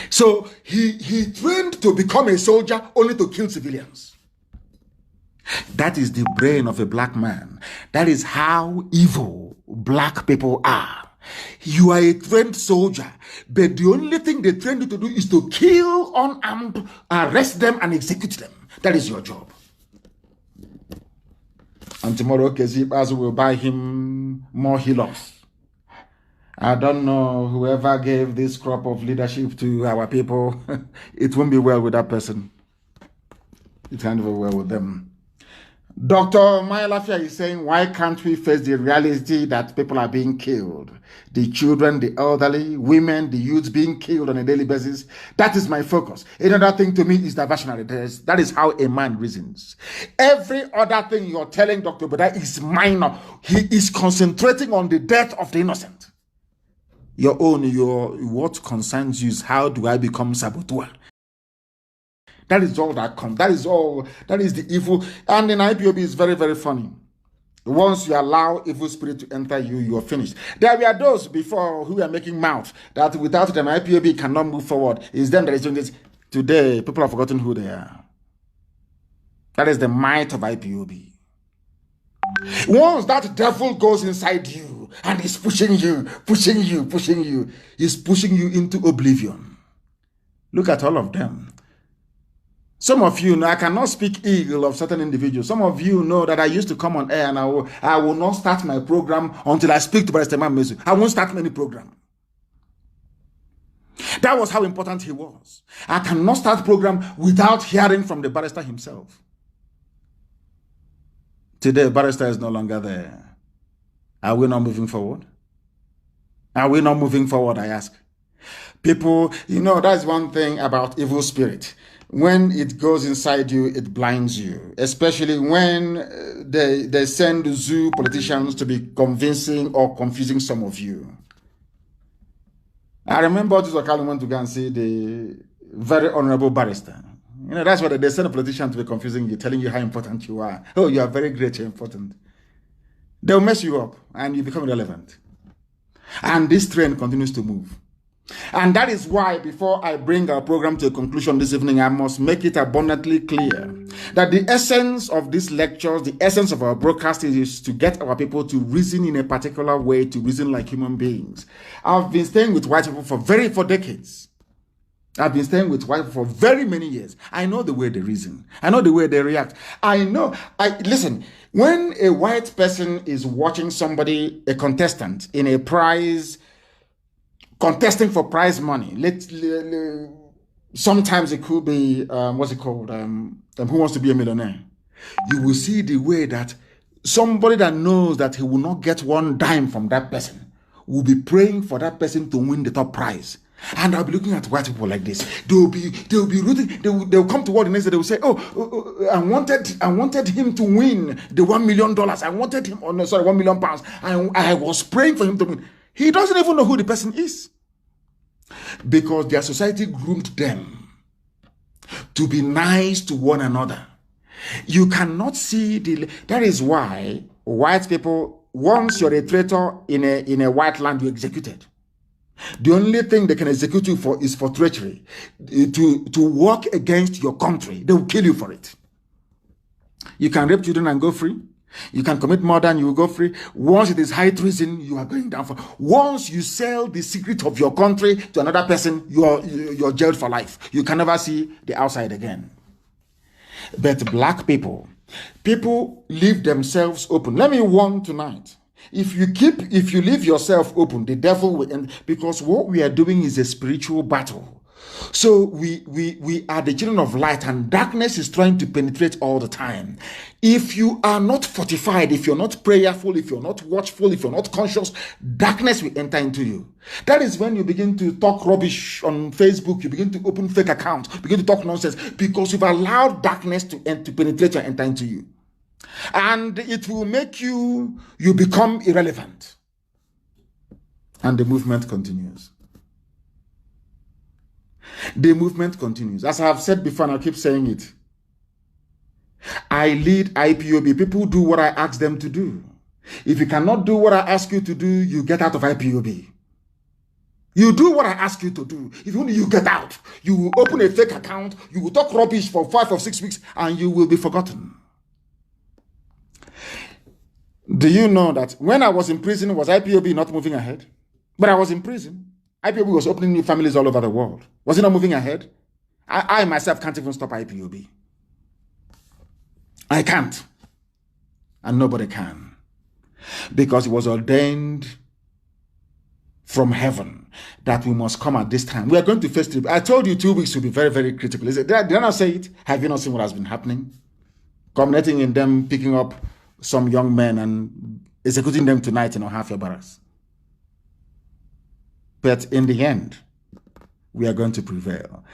So he trained to become a soldier only to kill civilians. That is the brain of a black man. That is how evil black people are. You are a trained soldier, but the only thing they train you to do is to kill unarmed, arrest them, and execute them. That is your job. And tomorrow, Kezibazu will buy him more hillocks. I don't know, whoever gave this crop of leadership to our people, it won't be well with that person. It can't be well with them. Dr. Mayalafia is saying, why can't we face the reality that people are being killed? The children, the elderly, women, the youths being killed on a daily basis. That is my focus. Another thing to me is diversionary. That is how a man reasons. Every other thing you're telling Dr. Obadiah is minor. He is concentrating on the death of the innocent. What concerns you is how do I become saboteur? That is all that comes. That is all. That is the evil. And in IPOB is very, very funny. Once you allow evil spirit to enter you, you are finished. There were those before who were making mouth that without them IPOB cannot move forward. It's them that is doing this. Today, people have forgotten who they are. That is the might of IPOB. Once that devil goes inside you and is pushing you, he's pushing you into oblivion. Look at all of them. Some of you know I cannot speak ill of certain individuals. Some of you know that I used to come on air and I will not start my program until I speak to Barrister MAZI. I won't start any program. That was how important he was. I cannot start program without hearing from the barrister himself. Today, barrister is no longer there. Are we not moving forward? Are we not moving forward, I ask? People, that's one thing about evil spirit. When it goes inside you, it blinds you. Especially when they send zoo politicians to be convincing or confusing some of you. I remember this Okali went to go and see the very honorable barrister. That's what they send a politician to be confusing you, telling you how important you are. Oh, you are very great, you're important. They'll mess you up and you become irrelevant. And this trend continues to move. And that is why, before I bring our program to a conclusion this evening, I must make it abundantly clear That the essence of these lectures, the essence of our broadcast is to get our people to reason in a particular way, to reason like human beings. I've been staying with white people for decades. I've been staying with white people for very many years. I know the way they reason. I know the way they react. Listen, when a white person is watching somebody, a contestant in a prize, contesting for prize money, sometimes it could be, Who Wants to Be a Millionaire? You will see the way that somebody that knows that he will not get one dime from that person will be praying for that person to win the top prize. And I'll be looking at white people like this. They'll be rooting. They'll come to work the next day. They will say, I wanted him to win the $1 million. I wanted him, £1 million. I was praying for him to win. He doesn't even know who the person is. Because their society groomed them to be nice to one another. You cannot see that is why white people, once you're a traitor in a white land, you're executed. The only thing they can execute you for is for treachery. To work against your country. They will kill you for it. You can rape children and go free. You can commit murder and you will go free. Once it is high treason, you are going down for. Once you sell the secret of your country to another person, you're jailed for life. You can never see the outside again. But black people leave themselves open. Let me warn tonight. If you leave yourself open, the devil will end, because what we are doing is a spiritual battle. So we are the children of light, and darkness is trying to penetrate all the time. If you are not fortified, if you're not prayerful, if you're not watchful, if you're not conscious, darkness will enter into you. That is when you begin to talk rubbish on Facebook, you begin to open fake accounts, begin to talk nonsense, because you've allowed darkness to penetrate and enter into you. And it will make you become irrelevant. And the movement continues. The movement continues. As I have said before, and I'll keep saying it. I lead IPOB. People do what I ask them to do. If you cannot do what I ask you to do, you get out of IPOB. You do what I ask you to do. If only you get out, you will open a fake account, you will talk rubbish for 5 or 6 weeks, and you will be forgotten. Do you know that when I was in prison, was IPOB not moving ahead? But I was in prison. IPOB was opening new families all over the world. Was it not moving ahead? I myself can't even stop IPOB. I can't. And nobody can. Because it was ordained from heaven that we must come at this time. We are going to face it. I told you 2 weeks will be very, very critical. Did I not say it? Have you not seen what has been happening? Culminating in them picking up some young men and executing them tonight in Ohafia Barracks. But in the end, we are going to prevail.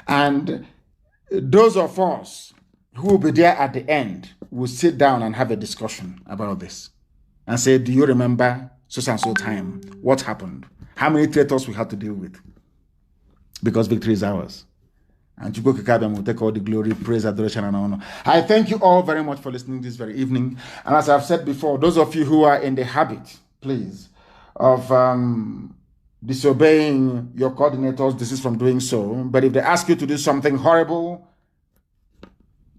And those of us who will be there at the end will sit down and have a discussion about this. And say, do you remember so and so time? What happened? How many traitors we had to deal with? Because victory is ours. And Chukwu Kikabiyam will take all the glory, praise, adoration, and honor. I thank you all very much for listening this very evening. And as I've said before, those of you who are in the habit, please, of disobeying your coordinators, desist from doing so. But if they ask you to do something horrible,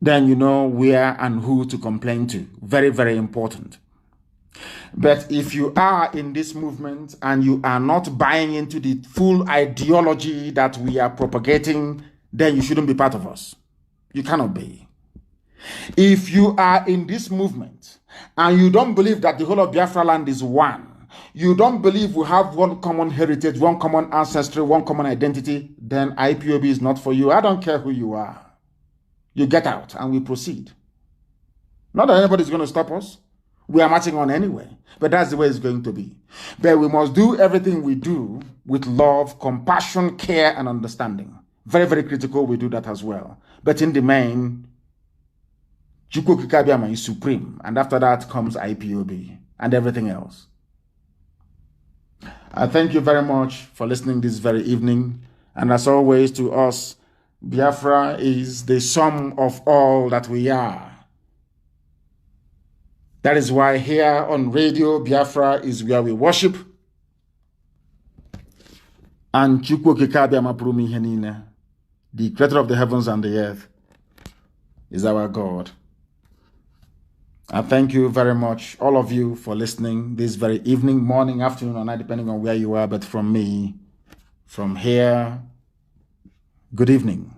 then you know where and who to complain to. Very, very important. But if you are in this movement and you are not buying into the full ideology that we are propagating, then you shouldn't be part of us. You cannot be. If you are in this movement and you don't believe that the whole of Biafra land is one, you don't believe we have one common heritage, one common ancestry, one common identity, then IPOB is not for you. I don't care who you are. You get out and we proceed. Not that anybody's going to stop us. We are marching on anyway. But that's the way it's going to be. But we must do everything we do with love, compassion, care, and understanding. Very, very critical, we do that as well. But in the main, Chukwu Kikabiyam is supreme. And after that comes IPOB and everything else. I thank you very much for listening this very evening. And as always, to us, Biafra is the sum of all that we are. That is why here on radio, Biafra is where we worship. And Chukwu Kikabiyam apuru ihe niile, the creator of the heavens and the earth, is our God. I thank you very much, all of you, for listening this very evening, morning, afternoon, or night, depending on where you are. But from me, from here, good evening.